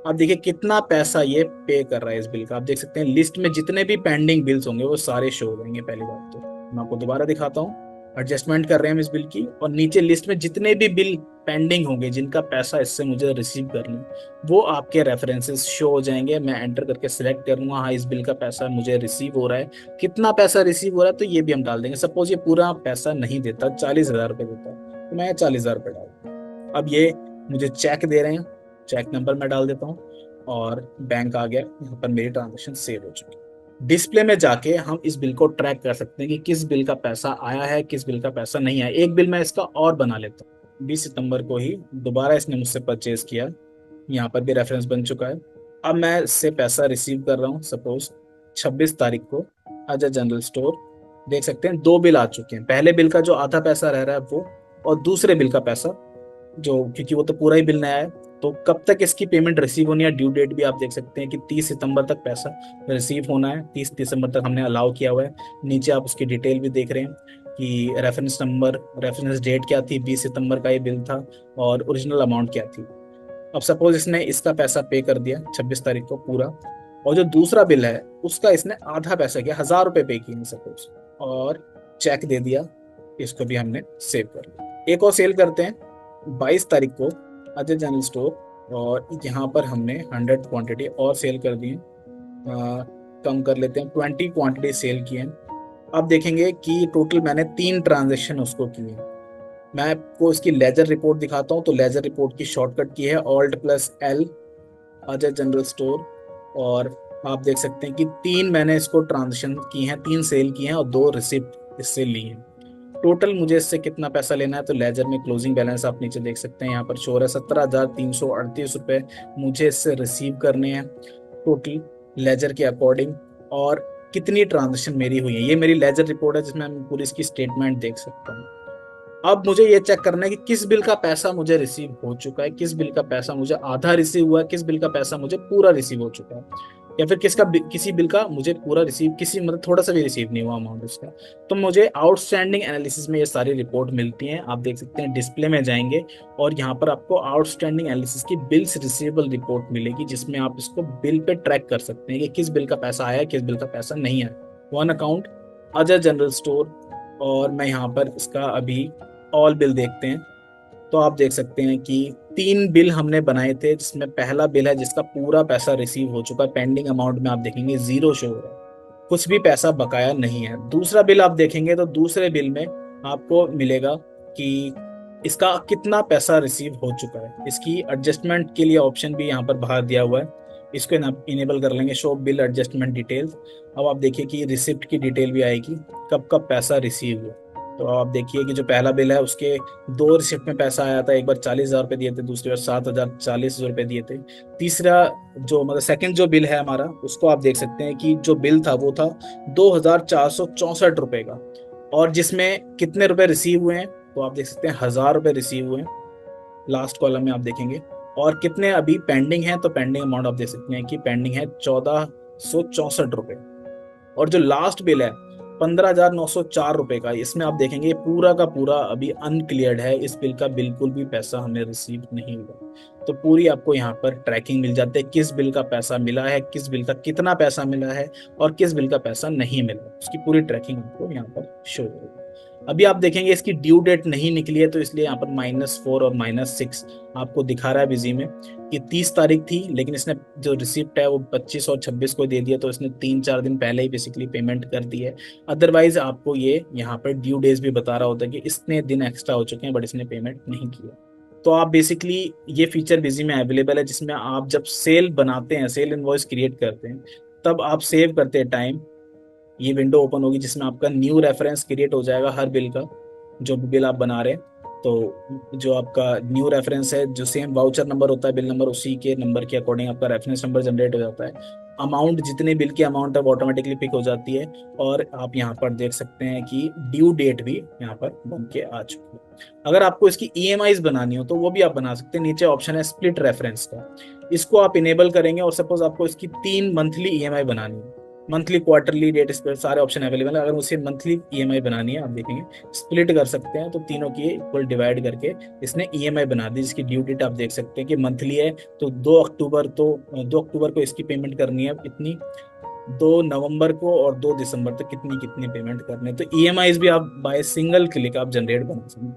अब देखिए कितना पैसा ये पे कर रहा है इस बिल का, आप देख सकते हैं लिस्ट में जितने भी पेंडिंग बिल्स होंगे वो सारे शो हो जाएंगे। पहली बात तो मैं आपको दोबारा दिखाता हूँ, एडजस्टमेंट कर रहे हैं हम इस बिल की और नीचे लिस्ट में जितने भी बिल पेंडिंग होंगे जिनका पैसा इससे मुझे रिसीव करना वो आपके रेफरेंसेस शो हो जाएंगे। मैं एंटर करके सिलेक्ट करूंगा, हाँ इस बिल का पैसा मुझे रिसीव हो रहा है, कितना पैसा रिसीव हो रहा है तो ये भी हम डाल देंगे। सपोज ये पूरा पैसा नहीं देता, 40,000 रुपये देता तो मैं 40,000 रुपये डाल। अब ये मुझे चेक दे रहे हैं, चेक नंबर मैं डाल देता हूँ और बैंक आ गया, यहाँ पर मेरी ट्रांजेक्शन सेव हो चुकी है। डिस्प्ले में जाके हम इस बिल को ट्रैक कर सकते हैं कि किस बिल का पैसा आया है, किस बिल का पैसा नहीं आया। एक बिल मैं इसका और बना लेता हूँ, 20 सितंबर को ही दोबारा इसने मुझसे परचेज किया, यहाँ पर भी रेफरेंस बन चुका है। अब मैं इससे पैसा रिसीव कर रहा हूँ, सपोज 26 तारीख को अजय जनरल स्टोर। देख सकते हैं 2 बिल आ चुके हैं, पहले बिल का जो आधा पैसा रह रहा है वो, और दूसरे बिल का पैसा जो, क्योंकि वो तो पूरा ही बिल नया है, तो कब तक इसकी पेमेंट रिसीव होनी है, ड्यू डेट भी आप देख सकते हैं कि 30 सितंबर तक पैसा रिसीव होना है, 30 दिसंबर तक हमने अलाउ किया हुआ है। नीचे आप उसकी डिटेल भी देख रहे हैं कि रेफरेंस नंबर, रेफरेंस डेट क्या थी, 20 सितंबर का ये बिल था और ओरिजिनल अमाउंट क्या थी। अब सपोज इसने इसका पैसा पे कर दिया 26 तारीख को पूरा, और जो दूसरा बिल है उसका इसने आधा पैसा किया, 1,000 रुपये पे किए सपोज, और चेक दे दिया, इसको भी हमने सेव कर लिया। एक और सेल करते हैं 22 तारीख को अजय जनरल स्टोर, और यहाँ पर हमने 100 क्वांटिटी और सेल कर दी है, कम कर लेते हैं, 20 क्वांटिटी सेल की है। अब देखेंगे कि टोटल मैंने 3 ट्रांजेक्शन उसको किए। मैं आपको इसकी लेजर रिपोर्ट दिखाता हूँ, तो लेजर रिपोर्ट की शॉर्टकट की है Alt+L अजय जनरल स्टोर, और आप देख सकते हैं कि 3 मैंने इसको ट्रांजेक्शन की हैं, 3 सेल की हैं और 2 रिसिप्ट इससे ली हैं। टोटल मुझे इससे कितना पैसा लेना है, तो लेजर में क्लोजिंग बैलेंस आप नीचे देख सकते हैं, यहाँ पर शो है 17,338 रुपये मुझे इससे रिसीव करने हैं टोटल लेजर के अकॉर्डिंग। और कितनी ट्रांजेक्शन मेरी हुई है। ये मेरी लेजर रिपोर्ट है जिसमें मैं पूरी इसकी स्टेटमेंट देख सकता हूँ। अब मुझे ये चेक करना है कि किस बिल का पैसा मुझे रिसीव हो चुका है, किस बिल का पैसा मुझे आधा रिसीव हुआ है, किस बिल का पैसा मुझे पूरा रिसीव हो चुका है, या फिर किसी बिल का मुझे पूरा रिसीव, किसी मतलब थोड़ा सा भी रिसीव नहीं हुआ अमाउंट उसका। तो मुझे आउटस्टैंडिंग एनालिसिस में ये सारी रिपोर्ट मिलती हैं। आप देख सकते हैं डिस्प्ले में जाएंगे और यहाँ पर आपको आउटस्टैंडिंग एनालिसिस की बिल्स रिसीवेबल रिपोर्ट मिलेगी, जिसमें आप इसको बिल पे ट्रैक कर सकते हैं कि किस बिल का पैसा आया, किस बिल का पैसा नहीं आया। One account, Ajay general store, और मैं यहाँ पर इसका अभी ऑल बिल देखते हैं। तो आप देख सकते हैं कि 3 बिल हमने बनाए थे, जिसमें पहला बिल है जिसका पूरा पैसा रिसीव हो चुका है। पेंडिंग अमाउंट में आप देखेंगे 0 शो हो रहा है, कुछ भी पैसा बकाया नहीं है। दूसरा बिल आप देखेंगे तो दूसरे बिल में आपको मिलेगा कि इसका कितना पैसा रिसीव हो चुका है। इसकी एडजस्टमेंट के लिए ऑप्शन भी यहाँ पर बाहर दिया हुआ है, इसको इनेबल कर लेंगे, शो बिल एडजस्टमेंट डिटेल्स। अब आप देखिए कि रिसिप्ट की डिटेल भी आएगी, कब कब पैसा रिसीव हुआ। तो आप देखिए कि जो पहला बिल है उसके 2 रिसिप्ट में पैसा आया था, एक बार 40,000 रुपये दिए थे, दूसरी बार 7,040 रुपये दिए थे। तीसरा जो मतलब सेकंड जो बिल है हमारा, उसको आप देख सकते हैं कि जो बिल था वो था 2,464 रुपये का, और जिसमें कितने रुपए रिसीव हुए हैं तो आप देख सकते हैं 1,000 रुपये रिसीव हुए हैं, लास्ट कॉलम में आप देखेंगे। और कितने अभी पेंडिंग है, तो पेंडिंग अमाउंट आप देख सकते हैं कि पेंडिंग है 1,464 रुपये। और जो लास्ट बिल है 15,904 रुपये का, इसमें आप देखेंगे पूरा का पूरा अभी अनक्लियर्ड है, इस बिल का बिल्कुल भी पैसा हमें रिसीव नहीं हुआ। तो पूरी आपको यहाँ पर ट्रैकिंग मिल जाती है, किस बिल का पैसा मिला है, किस बिल का कितना पैसा मिला है, और किस बिल का पैसा नहीं मिला, उसकी पूरी ट्रैकिंग आपको यहाँ पर शो होगी। अभी आप देखेंगे इसकी ड्यू डेट नहीं निकली है, तो इसलिए यहाँ पर -4 और -6 आपको दिखा रहा है बिजी में कि 30 तारीख थी, लेकिन इसने जो रिसिप्ट है वो 25 और 26 को दे दिया, तो इसने 3-4 दिन पहले ही बेसिकली पेमेंट कर दी है। अदरवाइज आपको ये यहाँ पर ड्यू डेज भी बता रहा होता है कि इतने दिन एक्स्ट्रा हो चुके हैं बट इसने पेमेंट नहीं किया। तो आप बेसिकली ये फीचर बिजी में अवेलेबल है, जिसमें आप जब सेल बनाते हैं, सेल इनवॉइस क्रिएट करते हैं, तब आप सेव करते हैं टाइम, ये विंडो ओपन होगी जिसमें आपका न्यू रेफरेंस क्रिएट हो जाएगा हर बिल का, जो भी बिल आप बना रहे हैं। तो जो आपका न्यू रेफरेंस है, जो सेम वाउचर नंबर होता है बिल नंबर, उसी के नंबर के अकॉर्डिंग आपका रेफरेंस नंबर जनरेट हो जाता है। अमाउंट, जितने बिल की अमाउंट है वो ऑटोमेटिकली पिक हो जाती है। और आप यहाँ पर देख सकते हैं कि ड्यू डेट भी यहाँ पर बन के आ चुकी है। अगर आपको इसकी ईएमआईज बनानी हो तो वो भी आप बना सकते हैं। नीचे ऑप्शन है स्प्लिट रेफरेंस का, इसको आप इनेबल करेंगे और सपोज आपको इसकी 3 मंथली ईएमआई बनानी है, मंथली, क्वार्टरली, डेट, इस पर सारे ऑप्शन अवेलेबल है। अगर उसे मंथली ईएमआई बनानी है, आप देखेंगे स्प्लिट कर सकते हैं, तो तीनों की इक्वल डिवाइड करके इसने ईएमआई बना दी, जिसकी ड्यू डेट आप देख सकते हैं कि मंथली है, तो 2 अक्टूबर को इसकी पेमेंट करनी है इतनी, 2 नवंबर को और 2 दिसंबर तक कितनी कितनी पेमेंट करनी है। तो ईएमआईज भी आप बाय सिंगल क्लिक आप जनरेट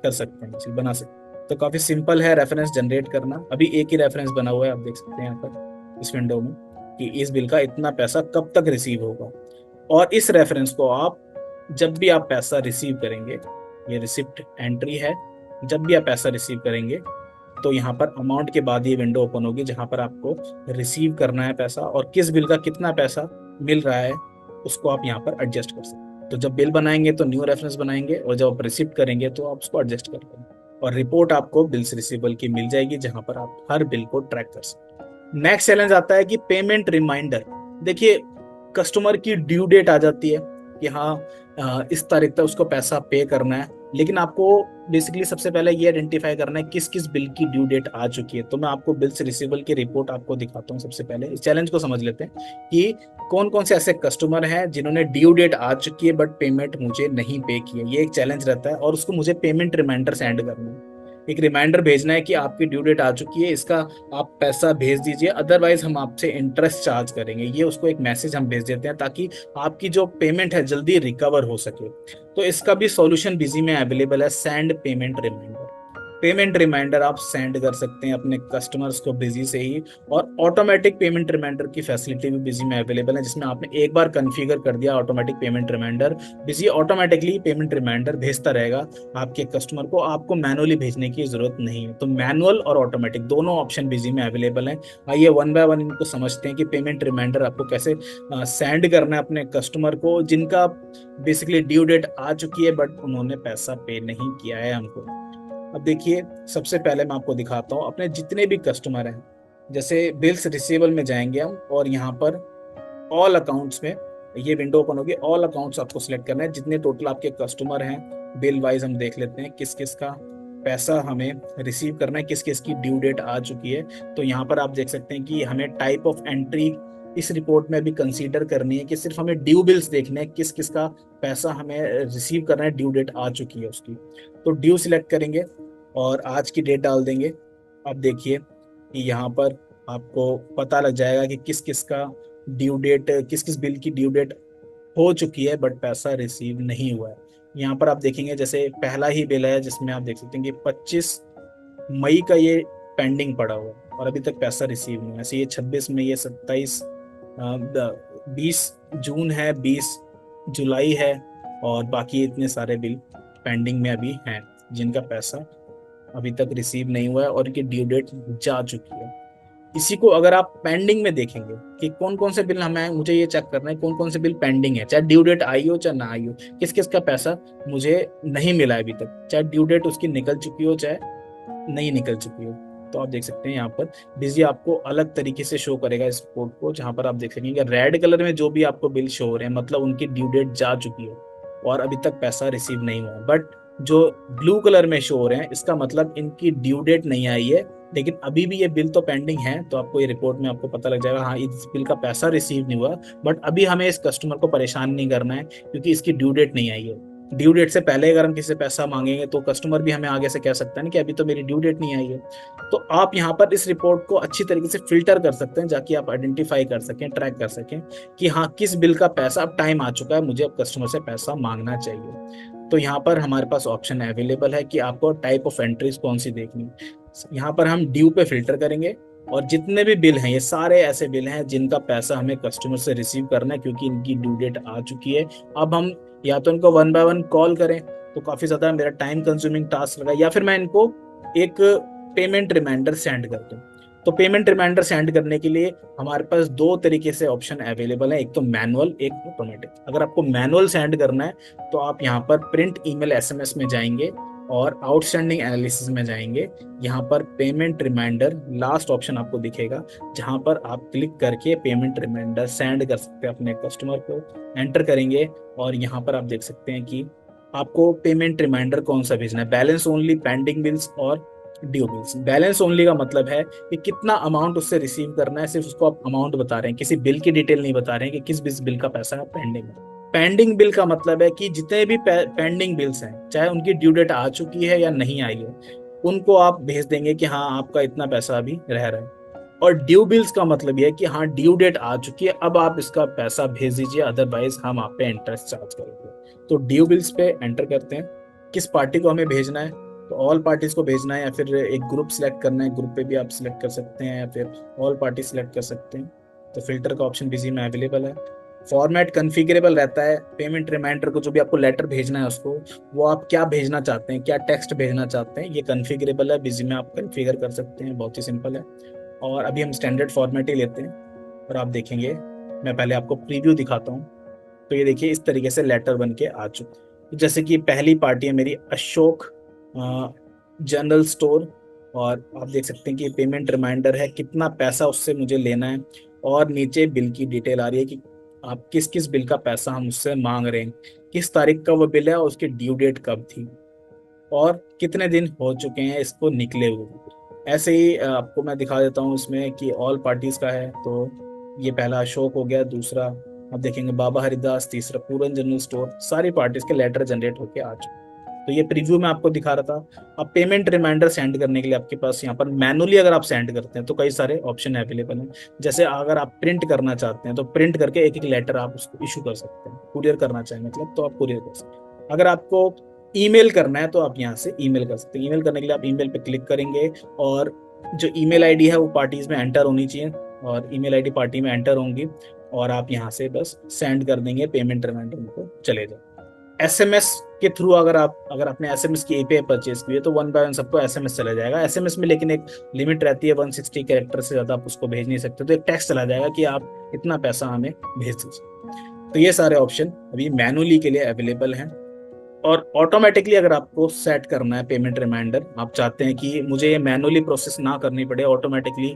कर सकते हैं, बना सकते हैं। तो काफी सिंपल है रेफरेंस जनरेट करना। अभी एक ही रेफरेंस बना हुआ है, आप देख सकते हैं यहाँ पर इस विंडो में कि इस बिल का इतना पैसा कब तक रिसीव होगा। और इस रेफरेंस को आप जब भी आप पैसा रिसीव करेंगे, ये रिसिप्ट एंट्री है, जब भी आप पैसा रिसीव करेंगे तो यहाँ पर अमाउंट के बाद ये विंडो ओपन होगी जहां पर आपको रिसीव करना है पैसा, और किस बिल का कितना पैसा मिल रहा है उसको आप यहाँ पर एडजस्ट कर सकते हैं। तो जब बिल बनाएंगे तो न्यू रेफरेंस बनाएंगे, और जब आप रिसिप्ट करेंगे तो आप उसको एडजस्ट कर लेंगे, और रिपोर्ट आपको बिल्स रिसीवेबल की मिल जाएगी जहां पर आप हर बिल को ट्रैक कर सकते हैं। नेक्स्ट चैलेंज आता है कि पेमेंट रिमाइंडर। देखिए, कस्टमर की ड्यू डेट आ जाती है कि हाँ इस तारीख तक उसको पैसा पे करना है, लेकिन आपको बेसिकली सबसे पहले ये आइडेंटिफाई करना है किस किस बिल की ड्यू डेट आ चुकी है। तो मैं आपको बिल्स रिसीवेबल की रिपोर्ट आपको दिखाता हूँ। सबसे पहले इस चैलेंज को समझ लेते हैं कि कौन कौन से ऐसे कस्टमर हैं जिन्होंने ड्यू डेट आ चुकी है बट पेमेंट मुझे नहीं पे की है। ये एक चैलेंज रहता है, और उसको मुझे पेमेंट रिमाइंडर सेंड करना है, एक रिमाइंडर भेजना है कि आपकी ड्यू डेट आ चुकी है, इसका आप पैसा भेज दीजिए, अदरवाइज हम आपसे इंटरेस्ट चार्ज करेंगे। ये उसको एक मैसेज हम भेज देते हैं ताकि आपकी जो पेमेंट है जल्दी रिकवर हो सके। तो इसका भी सॉल्यूशन बिजी में अवेलेबल है, send payment reminder. Payment reminder आप सेंड कर सकते हैं अपने कस्टमर्स को बिजी से ही, और ऑटोमेटिक पेमेंट रिमाइंडर की फैसिलिटी भी बिजी में अवेलेबल है, जिसमें आपने एक बार कॉन्फ़िगर कर दिया automatic payment reminder, Busy automatically payment reminder भेजता रहेगा आपके कस्टमर को, आपको मैनुअली भेजने की जरूरत नहीं है। तो मैनुअल और ऑटोमेटिक दोनों ऑप्शन बिजी में अवेलेबल है। आइए वन बाय वन इनको समझते हैं कि पेमेंट रिमाइंडर आपको कैसे सेंड करना है अपने कस्टमर को जिनका बेसिकली ड्यू डेट आ चुकी है बट उन्होंने पैसा पे नहीं किया है हमको। अब देखिए, सबसे पहले मैं आपको दिखाता हूँ अपने जितने भी कस्टमर हैं, जैसे बिल्स रिसीवेबल में जाएंगे हम, और यहाँ पर ऑल अकाउंट्स में ये विंडो ओपन होगी, ऑल अकाउंट्स आपको सिलेक्ट करना है, जितने टोटल आपके कस्टमर हैं बिल वाइज हम देख लेते हैं किस किस का पैसा हमें रिसीव करना है, किस किस की ड्यू डेट आ चुकी है। तो यहाँ पर आप देख सकते हैं कि हमें टाइप ऑफ एंट्री इस रिपोर्ट में अभी कंसीडर करनी है कि सिर्फ हमें ड्यू बिल्स देखने हैं, किस किस का पैसा हमें रिसीव करना है, ड्यू डेट आ चुकी है उसकी। तो ड्यू सिलेक्ट करेंगे और आज की डेट डाल देंगे। अब देखिए कि यहाँ पर आपको पता लग जाएगा कि किस किस का ड्यू डेट, किस किस बिल की ड्यू डेट हो चुकी है बट पैसा रिसीव नहीं हुआ है। यहाँ पर आप देखेंगे जैसे पहला ही बिल है जिसमें आप देख सकते हैं कि 25 मई का ये पेंडिंग पड़ा हुआ है और अभी तक पैसा रिसीव नहीं है। ऐसे ये 26 मई है, 27, 20 जून है, 20 जुलाई है, और बाकी इतने सारे बिल पेंडिंग में अभी हैं जिनका पैसा अभी तक रिसीव नहीं हुआ है और इनकी ड्यू डेट जा चुकी है। इसी को अगर आप पेंडिंग में देखेंगे कि कौन कौन से बिल हमें, मुझे ये चेक करना है कौन कौन से बिल पेंडिंग है, चाहे ड्यू डेट आई हो चाहे ना आई हो, किस किस का पैसा मुझे नहीं मिला है अभी तक, चाहे ड्यू डेट उसकी निकल चुकी हो चाहे नहीं निकल चुकी हो। तो आप देख सकते हैं यहाँ पर बिजी आपको अलग तरीके से शो करेगा इस रिपोर्ट को, जहां पर आप देख सकेंगे रेड कलर में जो भी आपको बिल शो हो रहे हैं मतलब उनकी ड्यू डेट जा चुकी है और अभी तक पैसा रिसीव नहीं हुआ है। बट जो ब्लू कलर में शो हो रहे हैं इसका मतलब इनकी ड्यू डेट नहीं आई है, लेकिन अभी भी ये बिल तो पेंडिंग है। तो आपको ये रिपोर्ट में आपको पता लग जाएगा हाँ इस बिल का पैसा रिसीव नहीं हुआ, बट अभी हमें इस कस्टमर को परेशान नहीं करना है क्योंकि इसकी ड्यू डेट नहीं आई है। ड्यू डेट से पहले अगर हम किसी से पैसा मांगेंगे तो कस्टमर भी हमें आगे से कह सकता है ना कि अभी तो मेरी ड्यू डेट नहीं आई है। तो आप यहाँ पर इस रिपोर्ट को अच्छी तरीके से फिल्टर कर सकते हैं जाकि आप आइडेंटिफाई कर सकें, ट्रैक कर सकें कि हाँ किस बिल का पैसा अब टाइम आ चुका है, मुझे अब कस्टमर से पैसा मांगना चाहिए। तो यहाँ पर हमारे पास ऑप्शन अवेलेबल है कि आपको टाइप ऑफ एंट्रीज कौन सी देखनी है। यहाँ पर हम ड्यू पे फिल्टर करेंगे और जितने भी बिल हैं ये सारे ऐसे बिल हैं जिनका पैसा हमें कस्टमर से रिसीव करना है क्योंकि इनकी ड्यू डेट आ चुकी है। अब हम या तो इनको वन बाय वन कॉल करें तो काफी ज्यादा मेरा टाइम कंज्यूमिंग टास्क लगा, या फिर मैं इनको एक पेमेंट रिमाइंडर सेंड कर दूं। तो पेमेंट रिमाइंडर सेंड करने के लिए हमारे पास दो तरीके से ऑप्शन अवेलेबल है, एक तो मैनुअल एक ऑटोमेटिक। अगर आपको मैनुअल सेंड करना है तो आप यहाँ पर प्रिंट ईमेल एसएमएस में जाएंगे और आउटस्टैंडिंग एनालिसिस में जाएंगे। यहाँ पर पेमेंट रिमाइंडर लास्ट ऑप्शन आपको दिखेगा जहाँ पर आप क्लिक करके पेमेंट रिमाइंडर सेंड कर सकते हैं अपने कस्टमर को, एंटर करेंगे और यहाँ पर आप देख सकते हैं कि आपको पेमेंट रिमाइंडर कौन सा भेजना है, बैलेंस ओनली, पेंडिंग बिल्स और ड्यू बिल्स। बैलेंस ओनली का मतलब है कि कितना अमाउंट उससे रिसीव करना है, सिर्फ उसको आप अमाउंट बता रहे हैं, किसी बिल की डिटेल नहीं बता रहे हैं कि किस बिल का पैसा है पेंडिंग है। पेंडिंग बिल का मतलब है कि जितने भी पेंडिंग बिल्स हैं चाहे उनकी ड्यू डेट आ चुकी है या नहीं आई है उनको आप भेज देंगे कि हाँ आपका इतना पैसा अभी रह रहा है। और ड्यू बिल्स का मतलब ये है कि हाँ ड्यू डेट आ चुकी है, अब आप इसका पैसा भेज दीजिए, अदरवाइज हम आप पे इंटरेस्ट चार्ज करेंगे। तो ड्यू बिल्स पे एंटर करते हैं, किस पार्टी को हमें भेजना है, तो ऑल पार्टीज को भेजना है या फिर एक ग्रुप सिलेक्ट करना है, ग्रुप पे भी आप सिलेक्ट कर सकते हैं या फिर ऑल पार्टी सिलेक्ट कर सकते हैं। तो फिल्टर का ऑप्शन बिजी में अवेलेबल है। फॉर्मेट कन्फिगरेबल रहता है, पेमेंट रिमाइंडर को जो भी आपको लेटर भेजना है उसको वो आप क्या भेजना चाहते हैं, क्या टेक्स्ट भेजना चाहते हैं, ये कन्फिगरेबल है, बिजी में आप कन्फिगर कर सकते हैं, बहुत ही सिंपल है। और अभी हम स्टैंडर्ड फॉर्मेट ही लेते हैं और आप देखेंगे, मैं पहले आपको प्रीव्यू दिखाता हूँ। तो ये देखिए इस तरीके से लेटर बन के आ चुका। जैसे कि पहली पार्टी है मेरी अशोक जनरल स्टोर, और आप देख सकते हैं कि पेमेंट रिमाइंडर है, कितना पैसा उससे मुझे लेना है, और नीचे बिल की डिटेल आ रही है कि आप किस किस बिल का पैसा हम उससे मांग रहे हैं, किस तारीख का वो बिल है और उसकी ड्यू डेट कब थी और कितने दिन हो चुके हैं इसको निकले हुए। ऐसे ही आपको मैं दिखा देता हूँ इसमें कि ऑल पार्टीज का है। तो ये पहला अशोक हो गया, दूसरा आप देखेंगे बाबा हरिदास, तीसरा पूरन जनरल स्टोर, सारी पार्टीज के लेटर जनरेट होके आ चुके। तो ये प्रीव्यू में आपको दिखा रहा था। अब पेमेंट रिमाइंडर सेंड करने के लिए आपके पास यहाँ पर मैनुअली अगर आप सेंड करते हैं तो कई सारे ऑप्शन अवेलेबल हैं। जैसे अगर आप प्रिंट करना चाहते हैं तो प्रिंट करके एक एक लेटर आप उसको इशू कर सकते हैं, कुरियर करना चाहें मतलब तो आप कुरियर कर सकते हैं। अगर आपको ईमेल करना है तो आप यहाँ से ईमेल कर सकते हैं। ईमेल करने के लिए आप ईमेल पे क्लिक करेंगे और जो ईमेल आईडी है वो पार्टीज में एंटर होनी चाहिए और ईमेल आईडी पार्टी में एंटर होंगी और आप यहाँ से बस सेंड कर देंगे, पेमेंट रिमाइंडर को चले जाए। एसएमएस के थ्रू अगर आपने एसएमएस की एपीआई परचेज की है तो वन बाय वन सबको एसएमएस चला जाएगा। एसएमएस में लेकिन एक लिमिट रहती है, 160 कैरेक्टर से ज्यादा आप उसको भेज नहीं सकते, तो एक टेक्स्ट चला जाएगा कि आप इतना पैसा हमें भेज दीजिए। तो ये सारे ऑप्शन अभी मैनुअली के लिए अवेलेबल हैं। और ऑटोमेटिकली अगर आपको सेट करना है पेमेंट रिमाइंडर, आप चाहते हैं कि मुझे ये मैनुअली प्रोसेस ना करनी पड़े, ऑटोमेटिकली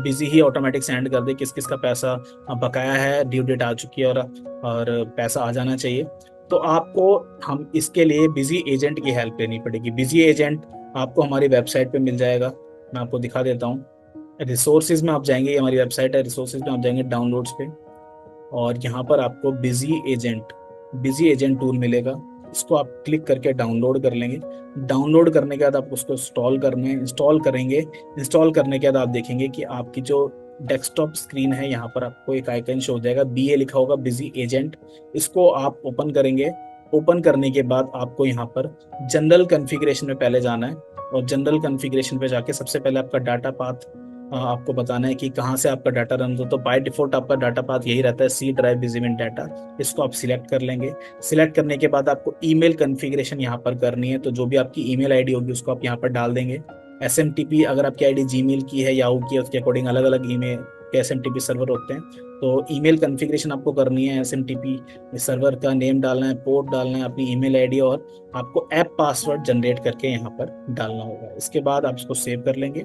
बिजी ही ऑटोमेटिक सेंड कर दे, किस किस का पैसा बकाया है, ड्यू डेट आ चुकी है और पैसा आ जाना चाहिए, तो आपको हम इसके लिए बिजी एजेंट की हेल्प लेनी पड़ेगी। बिजी एजेंट आपको हमारी वेबसाइट पे मिल जाएगा, मैं आपको दिखा देता हूँ। रिसोर्सेज में आप जाएंगे, ये हमारी वेबसाइट है, रिसोर्सेज में आप जाएंगे डाउनलोड्स पे, और यहाँ पर आपको बिजी एजेंट टूल मिलेगा। इसको आप क्लिक करके डाउनलोड कर लेंगे। डाउनलोड करने के बाद आप उसको इंस्टॉल करने इंस्टॉल करेंगे। इंस्टॉल करने के बाद आप देखेंगे कि आपकी जो डेस्कटॉप स्क्रीन है, यहाँ पर आपको एक आइकन शो हो जाएगा, BA लिखा होगा, बिजी एजेंट। इसको आप ओपन करेंगे। ओपन करने के बाद आपको यहाँ पर जनरल कॉन्फ़िगरेशन में पहले जाना है, और जनरल कॉन्फ़िगरेशन पे जाके सबसे पहले आपका डाटा पाथ आपको बताना है कि कहाँ से आपका डाटा रन हो। तो बाय डिफॉल्ट आपका डाटा पाथ यही रहता है, सी ड्राइव बिजीमिन डाटा। इसको आप सिलेक्ट कर लेंगे। सिलेक्ट करने के बाद आपको ईमेल कॉन्फ़िगरेशन यहाँ पर करनी है, तो जो भी आपकी ईमेल आईडी होगी उसको आप यहाँ पर डाल देंगे। SMTP अगर आपकी आईडी जीमेल की है, याहू की है, उसके अकॉर्डिंग अलग अलग ईमेल के SMTP सर्वर होते हैं। तो ईमेल कॉन्फ़िगरेशन आपको करनी है, SMTP सर्वर का नेम डालना है, पोर्ट डालना है, अपनी ईमेल आईडी, और आपको ऐप पासवर्ड जनरेट करके यहाँ पर डालना होगा। इसके बाद आप इसको सेव कर लेंगे।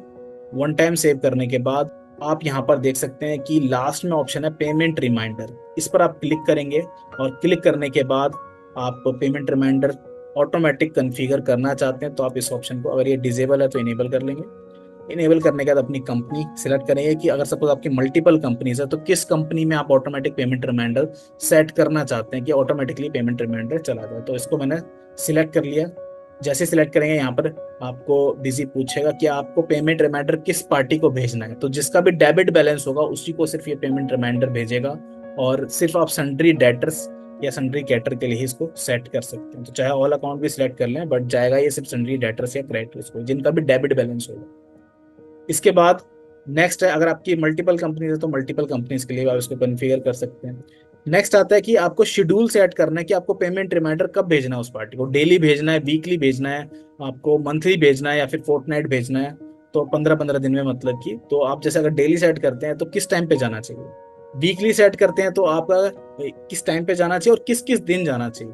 वन टाइम सेव करने के बाद आप यहाँ पर देख सकते हैं कि लास्ट में ऑप्शन है पेमेंट रिमाइंडर। इस पर आप क्लिक करेंगे, और क्लिक करने के बाद आप पेमेंट रिमाइंडर ऑटोमेटिक कॉन्फ़िगर करना चाहते हैं तो आप इस ऑप्शन को, अगर ये डिसेबल है तो इनेबल कर लेंगे। इनेबल करने के बाद अपनी कंपनी सिलेक्ट करेंगे कि अगर सपोज आपकी मल्टीपल कंपनीज है तो किस कंपनी में आप ऑटोमेटिक पेमेंट रिमाइंडर सेट करना चाहते हैं कि ऑटोमेटिकली पेमेंट रिमाइंडर चला जाए। तो इसको मैंने सिलेक्ट कर लिया। जैसे सिलेक्ट करेंगे, यहाँ पर आपको बिजी पूछेगा कि आपको पेमेंट रिमाइंडर किस पार्टी को भेजना है। तो जिसका भी डेबिट बैलेंस होगा उसी को सिर्फ ये पेमेंट रिमाइंडर भेजेगा, और सिर्फ आप सन्ड्री डेटर्स या सन्ड्री क्रेडिटर के लिए इसको सेट कर सकते हैं। तो चाहे ऑल अकाउंट भी सिलेक्ट कर लें, बट जाएगा ये सिर्फ सन्ड्री डेटर्स या क्रेडिटर्स को, जिनका भी डेबिट बैलेंस होगा। इसके बाद नेक्स्ट है, अगर आपकी मल्टीपल कंपनीज है तो मल्टीपल कंपनीज के लिए आप इसको कॉन्फ़िगर कर सकते हैं। नेक्स्ट आता है कि आपको शेड्यूल सेट करना है कि आपको पेमेंट रिमाइंडर कब भेजना है उस पार्टी को। डेली भेजना है, वीकली भेजना है, आपको मंथली भेजना है, या फिर फोर्टनाइट भेजना है। तो 15-15 दिन में, मतलब कि, तो आप जैसे अगर डेली सेट करते हैं तो किस टाइम पे जाना चाहिए, वीकली सेट करते हैं तो आपका किस टाइम पे जाना चाहिए और किस किस दिन जाना चाहिए,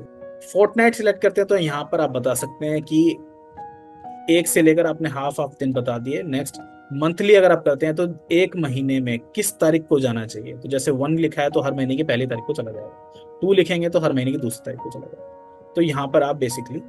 फोर्टनाइट सिलेक्ट करते हैं तो यहाँ पर आप बता सकते हैं कि एक से लेकर आपने हाफ हाफ दिन बता दिए। नेक्स्ट, मंथली अगर आप करते हैं तो एक महीने में किस तारीख को जाना चाहिए। तो जैसे 1 लिखा है तो हर महीने की पहली तारीख को चला जाएगा, 2 लिखेंगे तो हर महीने की दूसरी तारीख को चला जाएगा। तो यहाँ पर आप बेसिकली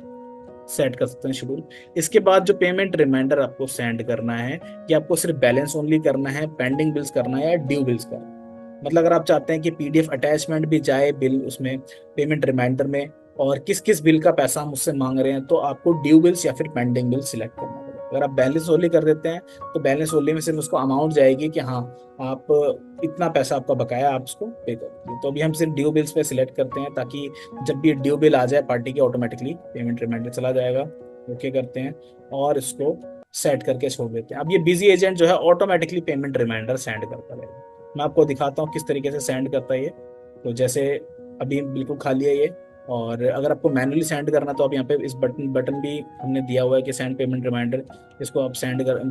सेट कर सकते हैं शेड्यूल। इसके बाद जो पेमेंट रिमाइंडर आपको सेंड करना है, कि आपको सिर्फ बैलेंस ओनली करना है, पेंडिंग बिल्स करना है, या ड्यू बिल्स करना है। मतलब अगर आप चाहते हैं कि PDF अटैचमेंट भी जाए बिल उसमें, पेमेंट रिमाइंडर में, और किस किस बिल का पैसा हम उससे मांग रहे हैं, तो आपको ड्यू बिल्स या फिर पेंडिंग बिल सिलेक्ट करना पड़ेगा। अगर आप बैलेंस ओनली कर देते हैं तो बैलेंस ओनली में सिर्फ उसको अमाउंट जाएगी कि हाँ, आप इतना पैसा आपका बकाया, आप उसको पे कर दीजिए। तो अभी हम सिर्फ ड्यू बिल्स पे सिलेक्ट करते हैं, ताकि जब भी ड्यू बिल आ जाए पार्टी की, ऑटोमेटिकली पेमेंट रिमाइंडर चला जाएगा। ओके करते हैं और इसको सेट करके छोड़ देते हैं। अब ये बिजी एजेंट जो है ऑटोमेटिकली पेमेंट रिमाइंडर सेंड करता रहेगा। मैं आपको दिखाता हूँ किस तरीके से सेंड करता है ये। तो जैसे अभी बिल्कुल खाली है ये, और अगर आपको मैनुअली सेंड करना तो आप यहाँ पे इस बटन भी हमने दिया हुआ है कि सेंड पेमेंट रिमाइंडर। इसको आप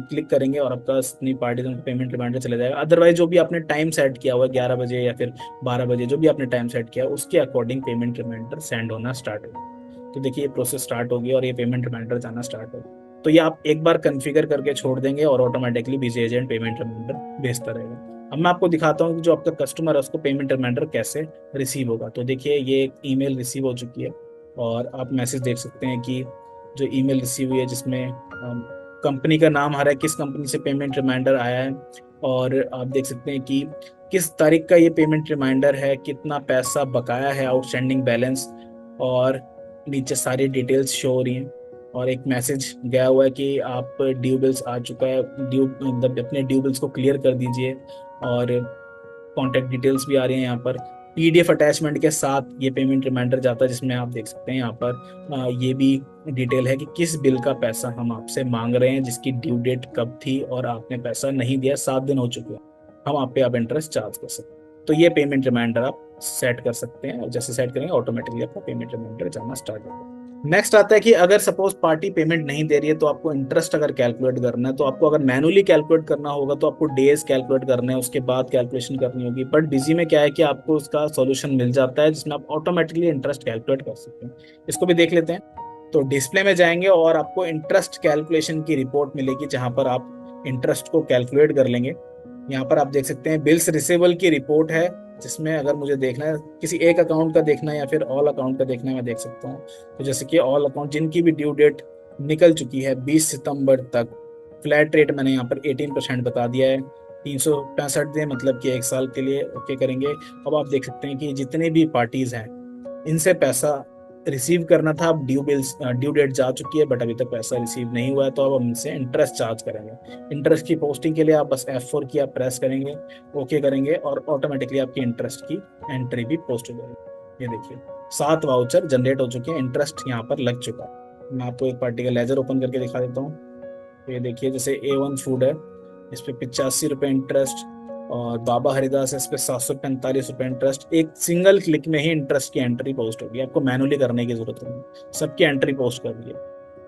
क्लिक करेंगे और आपका अपनी पार्टी में पेमेंट रिमाइंडर चले जाएगा। अदरवाइज जो भी आपने टाइम सेट किया हुआ है, 11 बजे या फिर 12 बजे, जो भी आपने टाइम सेट किया उसके अकॉर्डिंग पेमेंट रिमाइंडर सेंड होना स्टार्ट होगा। तो देखिए ये प्रोसेस स्टार्ट होगी और ये पेमेंट रिमाइंडर जाना स्टार्ट होगा। तो ये आप एक बार कॉन्फ़िगर करके छोड़ देंगे और automatically Busy agent payment reminder भेजता रहेगा। अब मैं आपको दिखाता हूँ कि जो आपका कस्टमर है उसको पेमेंट रिमाइंडर कैसे रिसीव होगा। तो देखिए ये एक ईमेल रिसीव हो चुकी है, और आप मैसेज देख सकते हैं कि जो ईमेल रिसीव हुई है जिसमें कंपनी का नाम आ रहा है, किस कंपनी से पेमेंट रिमाइंडर आया है, और आप देख सकते हैं कि किस तारीख का ये पेमेंट रिमाइंडर है, कितना पैसा बकाया है, आउटस्टैंडिंग बैलेंस, और नीचे सारी डिटेल्स शो हो रही हैं। और एक मैसेज गया हुआ है कि आप ड्यू बिल्स आ चुका है, अपने ड्यू बिल्स को क्लियर कर दीजिए, और कॉन्टैक्ट डिटेल्स भी आ रही हैं यहाँ पर। PDF अटैचमेंट के साथ ये पेमेंट रिमाइंडर जाता है, जिसमें आप देख सकते हैं यहाँ पर ये भी डिटेल है कि किस बिल का पैसा हम आपसे मांग रहे हैं, जिसकी ड्यू डेट कब थी, और आपने पैसा नहीं दिया, 7 दिन हो चुके हैं, हम आप पे आप इंटरेस्ट चार्ज कर सकते हैं। तो ये पेमेंट रिमाइंडर आप सेट कर सकते हैं, और जैसे सेट करेंगे ऑटोमेटिकली आपका पेमेंट रिमाइंडर जाना स्टार्ट होगा। नेक्स्ट आता है कि अगर सपोज पार्टी पेमेंट नहीं दे रही है तो आपको इंटरेस्ट अगर कैलकुलेट करना है, तो आपको अगर मैनुअली कैलकुलेट करना होगा तो आपको डेज कैलकुलेट करने हैं, उसके बाद कैलकुलेशन करनी होगी। बट बिजी में क्या है कि आपको उसका सॉल्यूशन मिल जाता है जिसमें आप ऑटोमेटिकली इंटरेस्ट कैलकुलेट कर सकते हैं। इसको भी देख लेते हैं। तो डिस्प्ले में जाएंगे और आपको इंटरेस्ट कैलकुलेशन की रिपोर्ट मिलेगी जहां पर आप इंटरेस्ट को कैलकुलेट कर लेंगे। यहाँ पर आप देख सकते हैं बिल्स रिसीवेबल की रिपोर्ट है, जिसमें अगर मुझे देखना है किसी एक अकाउंट का देखना है या फिर ऑल अकाउंट का देखना है, मैं देख सकता हूँ। तो जैसे कि ऑल अकाउंट जिनकी भी ड्यू डेट निकल चुकी है 20 सितंबर तक, फ्लैट रेट मैंने यहाँ पर 18% बता दिया है, 365 दिन मतलब कि 1 साल के लिए ओके करेंगे। अब आप देख सकते हैं कि जितने भी पार्टीज हैं इनसे पैसा रिसीव करना था, अब ड्यू डेट जा चुकी है बट अभी तक पैसा रिसीव नहीं हुआ है, तो अब हम इनसे इंटरेस्ट चार्ज करेंगे। इंटरेस्ट की पोस्टिंग के लिए आप बस F4 की आप प्रेस करेंगे, ओके करेंगे और ऑटोमेटिकली आपकी इंटरेस्ट की एंट्री भी पोस्ट हो जाएगी। ये देखिए 7 वाउचर जनरेट हो चुके हैं, इंटरेस्ट यहाँ पर लग चुका है। मैं आपको एक पार्टी का लेजर ओपन करके दिखा देता हूँ। तो ये देखिए जैसे A1 फूड है, इस पे 85 रुपये इंटरेस्ट, और बाबा हरिदास है, इस पे 745 रुपये इंटरेस्ट। एक सिंगल क्लिक में ही इंटरेस्ट की एंट्री पोस्ट होगी, आपको मैनुअली करने की जरूरत नहीं, सबकी एंट्री पोस्ट कर दी है।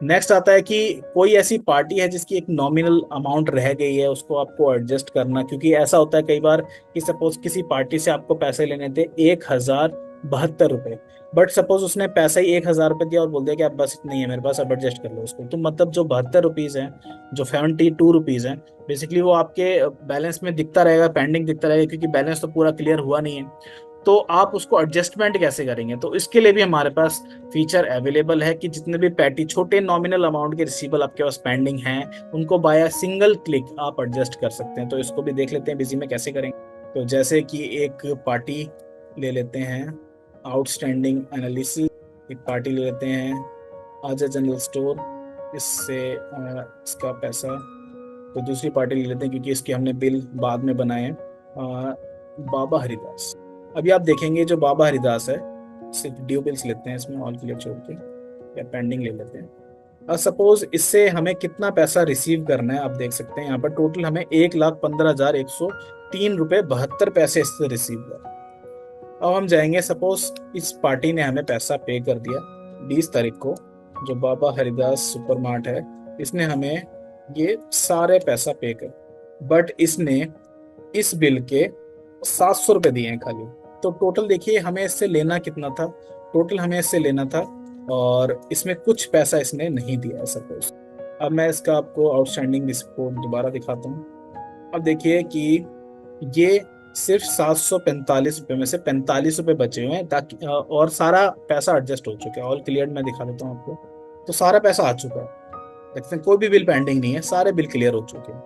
नेक्स्ट आता है कि कोई ऐसी पार्टी है जिसकी एक नॉमिनल अमाउंट रह गई है, उसको आपको एडजस्ट करना, क्योंकि ऐसा होता है कई बार कि सपोज किसी पार्टी से आपको पैसे लेने थे 1072 रुपये, बट सपोज उसने पैसा ही 1000 रुपये दिया और बोल दिया कि अब बस इतना ही है मेरे पास, अब एडजस्ट कर लो उसको। तो मतलब जो 72 रुपीज हैं, जो 72 रुपीज हैं, बेसिकली वो आपके बैलेंस में दिखता रहेगा, पेंडिंग दिखता रहेगा, क्योंकि बैलेंस तो पूरा क्लियर हुआ नहीं है। तो आप उसको एडजस्टमेंट कैसे करेंगे, तो इसके लिए भी हमारे पास फीचर अवेलेबल है कि जितने भी पैटी छोटे नॉमिनल अमाउंट के रिसीवेबल आपके पास पेंडिंग हैं उनको बाय सिंगल क्लिक आप एडजस्ट कर सकते हैं। तो इसको भी देख लेते हैं बिजी में कैसे करेंगे। तो जैसे कि एक पार्टी ले लेते हैं, आउटस्टैंडिंग एनालिसिस, एक पार्टी ले लेते हैं आजा जनरल स्टोर, इससे इसका पैसा, तो दूसरी पार्टी ले लेते हैं क्योंकि इसके हमने बिल बाद में बनाए हैं, बाबा हरिदास। अभी आप देखेंगे जो बाबा हरिदास है, सिर्फ ड्यू बिल्स लेते हैं इसमें, ऑल क्लियर छोड़ के, या पेंडिंग ले लेते हैं। सपोज इससे हमें कितना पैसा रिसीव करना है, आप देख सकते हैं यहाँ पर टोटल हमें 1,15,103 रुपये 72 पैसे इससे रिसीव कर। अब हम जाएंगे, सपोज इस पार्टी ने हमें पैसा पे कर दिया 20 तारीख को, जो बाबा हरिदास सुपरमार्ट है, इसने हमें ये सारे पैसा पे कर, बट इसने इस बिल के 700 रुपये दिए हैं खाली। तो टोटल देखिए हमें इससे लेना कितना था, टोटल हमें इससे लेना था, और इसमें कुछ पैसा इसने नहीं दिया है सपोज। अब मैं इसका आपको आउटस्टैंडिंग रिपोर्ट दोबारा दिखाता हूँ। अब देखिए कि ये सिर्फ 745 रुपये में से 45 रुपये बचे हुए हैं, ताकि और सारा पैसा एडजस्ट हो चुका है। ऑल क्लियर मैं दिखा देता हूँ आपको, तो सारा पैसा आ चुका है, देखते हैं कोई भी बिल पेंडिंग नहीं है, सारे बिल क्लियर हो चुके हैं।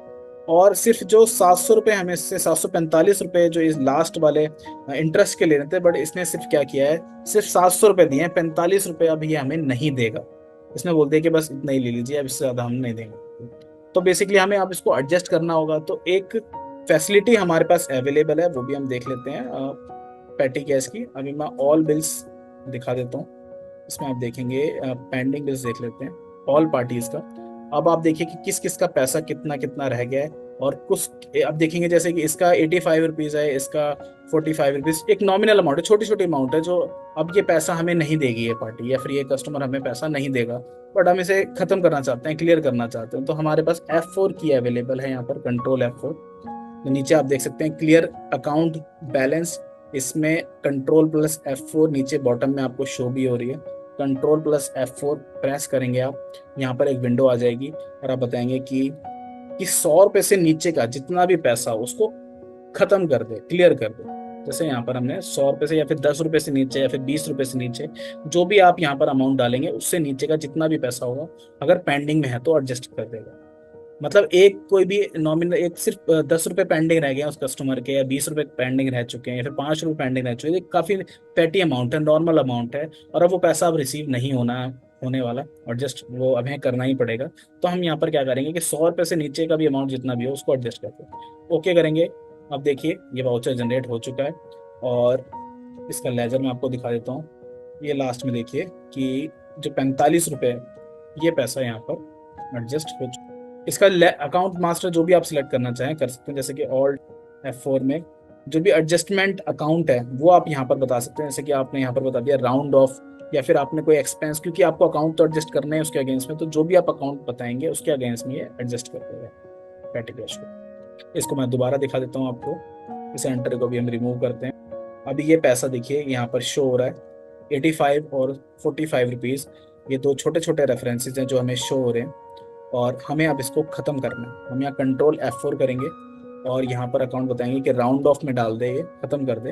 और सिर्फ जो 700 रुपये हमें इससे 745 रुपये जो इस लास्ट वाले इंटरेस्ट के लेने थे, बट इसने सिर्फ क्या किया है, सिर्फ 700 रुपये दिए हैं, 45 रुपये अब ये हमें नहीं देगा। इसने बोल दिया कि बस इतना ही ले लीजिए, अब इससे ज्यादा हम नहीं देंगे। तो बेसिकली हमें अब इसको एडजस्ट करना होगा। तो एक फैसिलिटी हमारे पास अवेलेबल है, वो भी हम देख लेते हैं पेटी कैश की। अभी मैं ऑल बिल्स दिखा देता हूँ, इसमें आप देखेंगे पेंडिंग बिल्स देख लेते हैं ऑल पार्टीज का। अब आप देखिए कि किस किस का पैसा कितना कितना रह गया है, और कुछ अब देखेंगे जैसे कि इसका 85 रुपीज है, इसका 45 रुपीज, एक नॉमिनल अमाउंट है, छोटी छोटी अमाउंट है, जो अब ये पैसा हमें नहीं देगी ये पार्टी, या फिर ये कस्टमर हमें पैसा नहीं देगा, बट हम इसे खत्म करना चाहते हैं, क्लियर करना चाहते हैं। तो हमारे पास F4 की अवेलेबल है यहाँ पर, कंट्रोल F4। तो नीचे आप देख सकते हैं क्लियर अकाउंट बैलेंस, इसमें कंट्रोल प्लस F4 नीचे बॉटम में आपको शो भी हो रही है। कंट्रोल प्लस F4 प्रेस करेंगे आप, यहाँ पर एक विंडो आ जाएगी और आप बताएंगे कि 100 रुपये से नीचे का जितना भी पैसा उसको खत्म कर दे, क्लियर कर दे। जैसे यहाँ पर हमने 100 रुपये से, या फिर 10 रुपये से नीचे, या फिर 20 रुपये से नीचे, जो भी आप यहाँ पर अमाउंट डालेंगे उससे नीचे का जितना भी पैसा होगा अगर पेंडिंग में है तो एडजस्ट कर देगा। मतलब एक कोई भी नॉमिनल, एक सिर्फ 10 रुपये पेंडिंग रह गए उस कस्टमर के, या 20 रुपये पेंडिंग रह चुके हैं, या फिर 5 रुपये पेंडिंग रह चुके हैं, काफी पैटी अमाउंट है, नॉर्मल अमाउंट है, और अब वो पैसा अब रिसीव नहीं होने वाला, और जस्ट वो हमें करना ही पड़ेगा। तो हम यहाँ पर क्या करेंगे कि 100 रुपये से नीचे का भी अमाउंट जितना भी हो उसको एडजस्ट करके ओके करेंगे। अब देखिए ये वाउचर जनरेट हो चुका है, और इसका लेजर मैं आपको दिखा देता हूँ। ये लास्ट में देखिए कि जो 45 रुपये ये पैसा यहाँ पर एडजस्ट हो चुका है। इसका अकाउंट मास्टर जो भी आप सिलेक्ट करना चाहें कर सकते हैं, जैसे कि ऑल्ट F4 में जो भी एडजस्टमेंट अकाउंट है वो आप यहाँ पर बता सकते हैं। जैसे कि आपने यहाँ पर बता दिया राउंड ऑफ या फिर आपने कोई एक्सपेंस, क्योंकि आपको अकाउंट तो एडजस्ट करना है उसके अगेंस्ट में, तो जो भी आप अकाउंट बताएंगे उसके अगेंस्ट में ये एडजस्ट कर देगा पेटी कैश को। इसको मैं दोबारा दिखा देता हूँ आपको। इस एंटर को भी हम रिमूव करते हैं। अभी ये पैसा देखिए यहाँ पर शो हो रहा है 85 और 45 रुपीज़। ये दो छोटे छोटे रेफरेंसेस हैं जो हमें शो हो रहे हैं, और हमें अब इसको ख़त्म करना है। हम यहाँ कंट्रोल F4 करेंगे और यहाँ पर अकाउंट बताएंगे कि राउंड ऑफ में डाल दे, ये ख़त्म कर दे।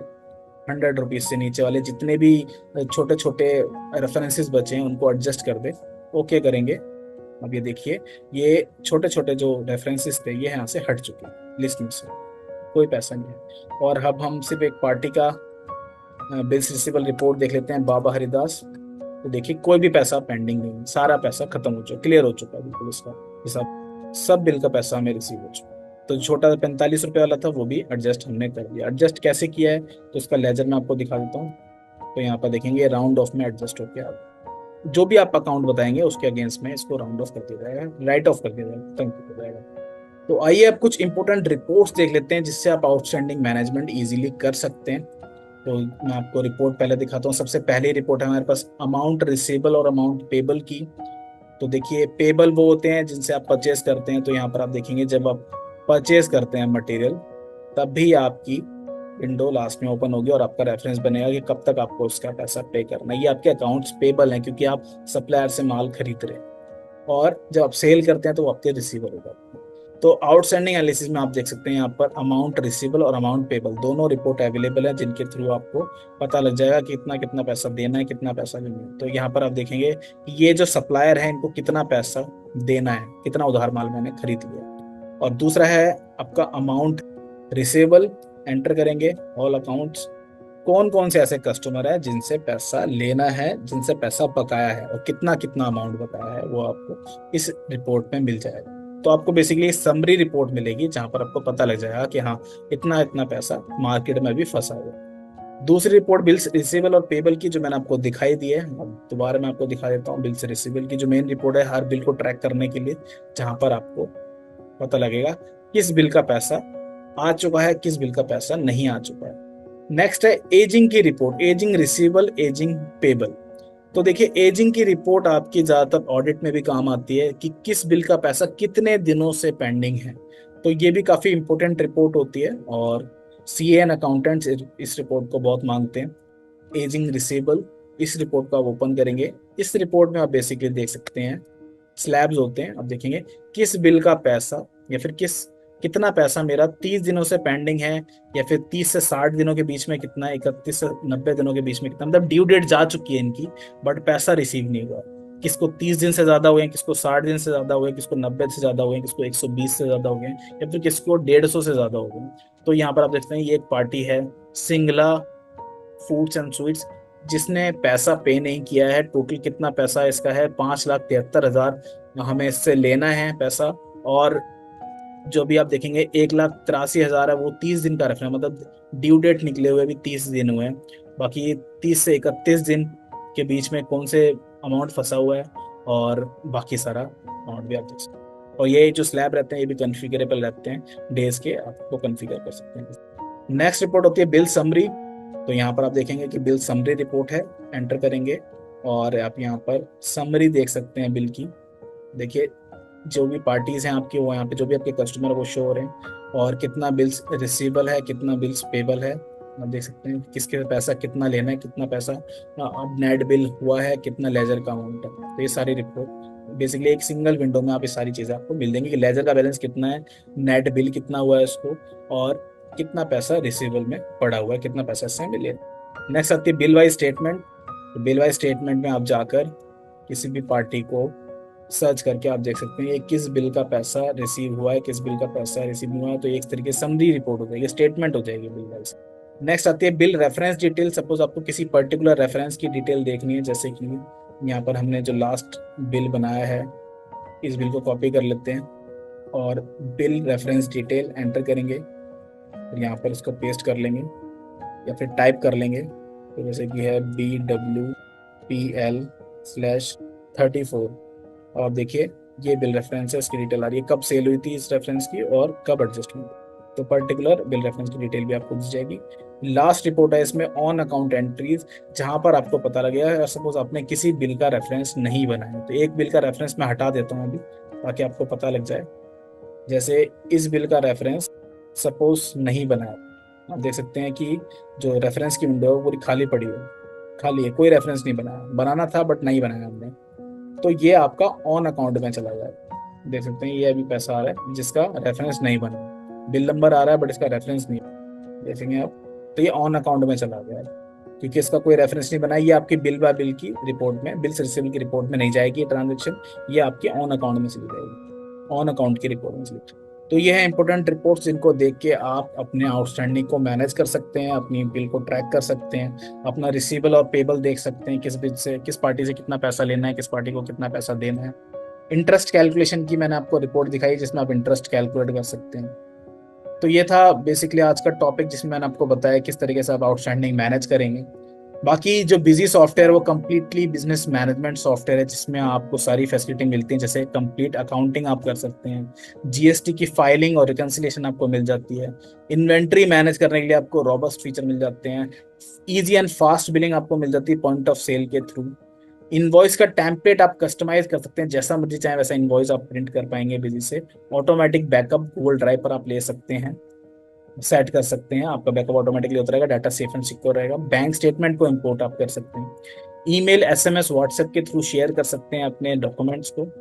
100 रुपीज़ से नीचे वाले जितने भी छोटे छोटे रेफरेंसेस बचे हैं उनको एडजस्ट कर दे। ओके करेंगे। अब ये देखिए, ये छोटे छोटे जो रेफरेंसेस थे ये यहाँ से हट चुके हैं लिस्ट में से, कोई पैसा नहीं है। और अब हम सिर्फ एक पार्टी का बिल्स रिसीवेबल रिपोर्ट देख लेते हैं, बाबा हरिदास। तो देखिए कोई भी पैसा पेंडिंग नहीं है, सारा पैसा खत्म हो चुका, क्लियर हो चुका है बिल्कुल इसका हिसाब। सब बिल का पैसा हमें रिसीव हो चुका। तो जो छोटा 45 रुपये वाला था वो भी एडजस्ट हमने कर दिया। एडजस्ट कैसे किया है तो उसका लेजर मैं आपको दिखा देता हूँ। तो यहाँ पर देखेंगे राउंड ऑफ में एडजस्ट हो गया। जो भी आप अकाउंट बताएंगे उसके अगेंस्ट में इसको राउंड ऑफ कर दिया जाएगा, राइट ऑफ कर दिया जाएगा, खत्म कर दिया जाएगा। तो आइए अब कुछ इंपॉर्टेंट रिपोर्ट्स देख लेते हैं जिससे आप आउटस्टैंडिंग मैनेजमेंट इजीली कर सकते हैं। तो मैं आपको रिपोर्ट पहले दिखाता हूँ। सबसे पहली रिपोर्ट है हमारे पास अमाउंट रिसीवेबल और अमाउंट पेबल की। तो देखिए पेबल वो होते हैं जिनसे आप परचेज करते हैं। तो यहाँ पर आप देखेंगे जब आप परचेज करते हैं मटेरियल तब भी आपकी विंडो लास्ट में ओपन होगी और आपका रेफरेंस बनेगा कि कब तक आपको उसका पैसा पे करना है। ये आपके अकाउंट्स पेबल हैं क्योंकि आप सप्लायर से माल खरीद रहे हैं, और जब आप सेल करते हैं तो वो आपके रिसीवर होगा। तो आउटस्टैंडिंग एनालिसिस में आप देख सकते हैं यहाँ पर अमाउंट रिसीवेबल और अमाउंट पेबल दोनों रिपोर्ट अवेलेबल है, जिनके थ्रू आपको पता लग जाएगा कि कितना कितना पैसा देना है, कितना पैसा लेना है। तो यहाँ पर आप देखेंगे कि ये जो सप्लायर है इनको कितना पैसा देना है, कितना उधार माल मैंने खरीद लिया। और दूसरा है आपका अमाउंट रिसीवेबल। एंटर करेंगे ऑल अकाउंट्स, कौन कौन से ऐसे कस्टमर है जिनसे पैसा लेना है, जिनसे पैसा बकाया है और कितना कितना अमाउंट बकाया है, वो आपको इस रिपोर्ट में मिल जाएगा। तो आपको बेसिकली समरी रिपोर्ट मिलेगी जहां पर आपको पता लग जाएगा कि हाँ इतना इतना पैसा मार्केट में भी फंसा हुआ। दूसरी रिपोर्ट बिल्स रिसीवेबल और पेबल की जो मैंने आपको दिखाई दी है, अब दोबारा मैं आपको दिखा देता हूँ। बिल्स रिसीवेबल की जो मेन रिपोर्ट है हर बिल को ट्रैक करने के लिए, जहां पर आपको पता लगेगा किस बिल का पैसा आ चुका है, किस बिल का पैसा नहीं आ चुका है। नेक्स्ट है एजिंग की report, ageing receivable, ageing payable. तो देखिए एजिंग की रिपोर्ट आपकी ज्यादातर ऑडिट में भी काम आती है कि किस बिल का पैसा कितने दिनों से पेंडिंग है। तो ये भी काफी इंपॉर्टेंट रिपोर्ट होती है और सीए एंड अकाउंटेंट्स इस रिपोर्ट को बहुत मांगते हैं। एजिंग रिसीवेबल, इस रिपोर्ट को आप ओपन करेंगे। इस रिपोर्ट में आप बेसिकली देख सकते हैं स्लैब्स होते हैं। आप देखेंगे किस बिल का पैसा या फिर कितना पैसा मेरा 30 दिनों से पेंडिंग है, या फिर 30 से 60 दिनों के बीच में कितना है, 31 से 90 दिनों के बीच में कितना, मतलब ड्यू डेट जा चुकी है इनकी बट पैसा रिसीव नहीं हुआ। किसको 30 दिन से ज्यादा हुए हैं, किसको 60 दिन से ज्यादा हुए, किसको 90 से ज्यादा हुए, किसको 120 से ज्यादा हो गए, या फिर किसको 150 से ज्यादा हो गए। तो यहाँ पर आप देखते हैं ये एक पार्टी है सिंगला फूड्स एंड स्वीट्स, जिसने पैसा पे नहीं किया है। टोटल कितना पैसा इसका है, 5,73,000 हमें इससे लेना है पैसा। और जो भी आप देखेंगे 1,83,000 है वो 30 दिन का रखना है, मतलब ड्यू डेट निकले हुए भी 30 दिन हुए हैं। बाकी 30 से 31 दिन के बीच में कौन से अमाउंट फंसा हुआ है, और बाकी सारा अमाउंट भी आप देख सकते हैं। और ये जो स्लैब रहते हैं ये भी कन्फिगरेबल रहते हैं, डेज के आपको कन्फिगर कर सकते हैं। नेक्स्ट रिपोर्ट होती है बिल समरी। तो यहाँ पर आप देखेंगे कि बिल समरी रिपोर्ट है। एंटर करेंगे और आप यहाँ पर समरी देख सकते हैं बिल की। देखिए जो भी पार्टीज हैं आपकी वो यहाँ पे जो भी आपके कस्टमर है वो शो हो रहे हैं, और कितना बिल्स रिसीवेबल है, कितना बिल्स पेबल है। आप देख सकते हैं किसके पैसा कितना लेना है, कितना पैसा अब नेट बिल हुआ है, कितना लेजर का अमाउंट है। तो ये सारी रिपोर्ट बेसिकली एक सिंगल विंडो में आप ये सारी चीज़ें आपको मिल देंगी कि लेजर का बैलेंस कितना है, नेट बिल कितना हुआ है इसको, और कितना पैसा रिसीवेबल में पड़ा हुआ है, कितना पैसा इससे मिले। नेक्स्ट आती है बिल वाइज स्टेटमेंट। तो बिल वाइज स्टेटमेंट में आप जाकर किसी भी पार्टी को सर्च करके आप देख सकते हैं ये किस बिल का पैसा रिसीव हुआ है, किस बिल का पैसा रिसीव नहीं हुआ है। तो एक तरीके से समरी रिपोर्ट हो जाएगी, स्टेटमेंट हो जाएगी बिल वाइज। नेक्स्ट आती है बिल रेफरेंस डिटेल। सपोज आपको किसी पर्टिकुलर रेफरेंस की डिटेल देखनी है, जैसे कि यहाँ पर हमने जो लास्ट बिल बनाया है इस बिल को कॉपी कर लेते हैं और बिल रेफरेंस डिटेल एंटर करेंगे, यहाँ पर इसको पेस्ट कर लेंगे या फिर टाइप कर लेंगे। तो जैसे कि है BWPL/34। और देखिए ये बिल रेफरेंस है, इसकी डिटेल आ रही है, कब सेल हुई थी इस रेफरेंस की और कब एडजस्टमेंट। तो पर्टिकुलर बिल रेफरेंस की डिटेल भी आपको दी जाएगी। लास्ट रिपोर्ट है इसमें ऑन अकाउंट एंट्रीज, जहां पर आपको पता लगेगा अगर सपोज आपने किसी बिल का रेफरेंस नहीं बनाया, तो एक बिल का रेफरेंस मैं हटा देता हूँ अभी ताकि आपको पता लग जाए। जैसे इस बिल का रेफरेंस सपोज नहीं बनाया, आप देख सकते हैं कि जो रेफरेंस की विंडो है वो पूरी खाली पड़ी है, खाली है, कोई रेफरेंस नहीं बनाया, बनाना था बट नहीं बनाया हमने, तो ये आपका ऑन अकाउंट में चला जाएगा। देख सकते हैं ये अभी पैसा आ रहा है जिसका रेफरेंस नहीं बना, बिल नंबर आ रहा है बट इसका रेफरेंस नहीं, देखेंगे आप, तो ये ऑन अकाउंट में चला गया है क्योंकि इसका कोई रेफरेंस नहीं बना। ये आपकी बिल बाय बिल की रिपोर्ट में, बिल रिसीवेबल की रिपोर्ट में नहीं जाएगी ट्रांजेक्शन, ये आपके ऑन अकाउंट में चली जाएगी, ऑन अकाउंट की रिपोर्ट में चली। तो ये है इंपॉर्टेंट रिपोर्ट्स जिनको देख के आप अपने आउटस्टैंडिंग को मैनेज कर सकते हैं, अपनी बिल को ट्रैक कर सकते हैं, अपना रिसीवेबल और पेबल देख सकते हैं, किस बिल से, किस पार्टी से कितना पैसा लेना है, किस पार्टी को कितना पैसा देना है। इंटरेस्ट कैलकुलेशन की मैंने आपको रिपोर्ट दिखाई जिसमें आप इंटरेस्ट कैलकुलेट कर सकते हैं। तो ये था बेसिकली आज का टॉपिक जिसमें मैंने आपको बताया किस तरीके से आप आउटस्टैंडिंग मैनेज करेंगे। बाकी जो बिजी सॉफ्टवेयर वो कंप्लीटली बिजनेस मैनेजमेंट सॉफ्टवेयर है जिसमें आपको सारी फैसिलिटी मिलती है, जैसे कंप्लीट अकाउंटिंग आप कर सकते हैं, जीएसटी की फाइलिंग और रिकंसिलिएशन आपको मिल जाती है, इन्वेंट्री मैनेज करने के लिए आपको रॉबस्ट फीचर मिल जाते हैं, इजी एंड फास्ट बिलिंग आपको मिल जाती है पॉइंट ऑफ सेल के थ्रू, इनवॉइस का टेम्पलेट आप कस्टमाइज कर सकते हैं, जैसा मर्जी चाहे वैसा इनवॉइस आप प्रिंट कर पाएंगे बिजी से, ऑटोमेटिक बैकअप गूगल ड्राइव पर आप ले सकते हैं, सेट कर सकते हैं, आपका बैकअप ऑटोमेटिकली होता रहेगा, डाटा सेफ एंड सिक्योर रहेगा, बैंक स्टेटमेंट को इंपोर्ट आप कर सकते हैं, ईमेल एसएमएस व्हाट्सएप के थ्रू शेयर कर सकते हैं अपने डॉक्यूमेंट्स को,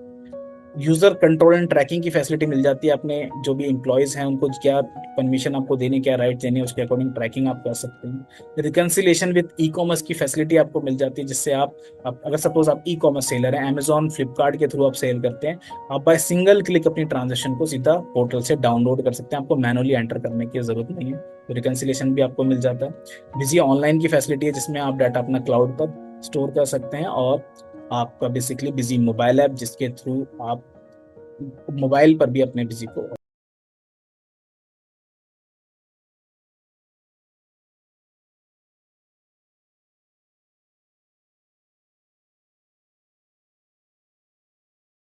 यूजर कंट्रोल एंड ट्रैकिंग की फैसिलिटी मिल जाती है, अपने जो भी एम्प्लॉयज हैं उनको क्या परमिशन आपको देनी, क्या राइट देने, उसके अकॉर्डिंग ट्रैकिंग आप कर सकते हैं, रिकंसिलिएशन विद ई कॉमर्स की फैसिलिटी आपको मिल जाती है जिससे आप अगर सपोज आप ई कॉमर्स सेलर हैं, अमेजॉन फ्लिपकार्ट के थ्रू आप सेल करते हैं, आप बाय सिंगल क्लिक अपनी ट्रांजेक्शन को सीधा पोर्टल से डाउनलोड कर सकते हैं, आपको मैनुअली एंटर करने की जरूरत नहीं है, तो रिकंसिलिएशन भी आपको मिल जाता है। बिजी ऑनलाइन की फैसिलिटी है जिसमें आप डाटा अपना क्लाउड पर स्टोर कर सकते हैं, और आपका बेसिकली बिजी मोबाइल ऐप जिसके थ्रू आप मोबाइल पर भी अपने बिजी को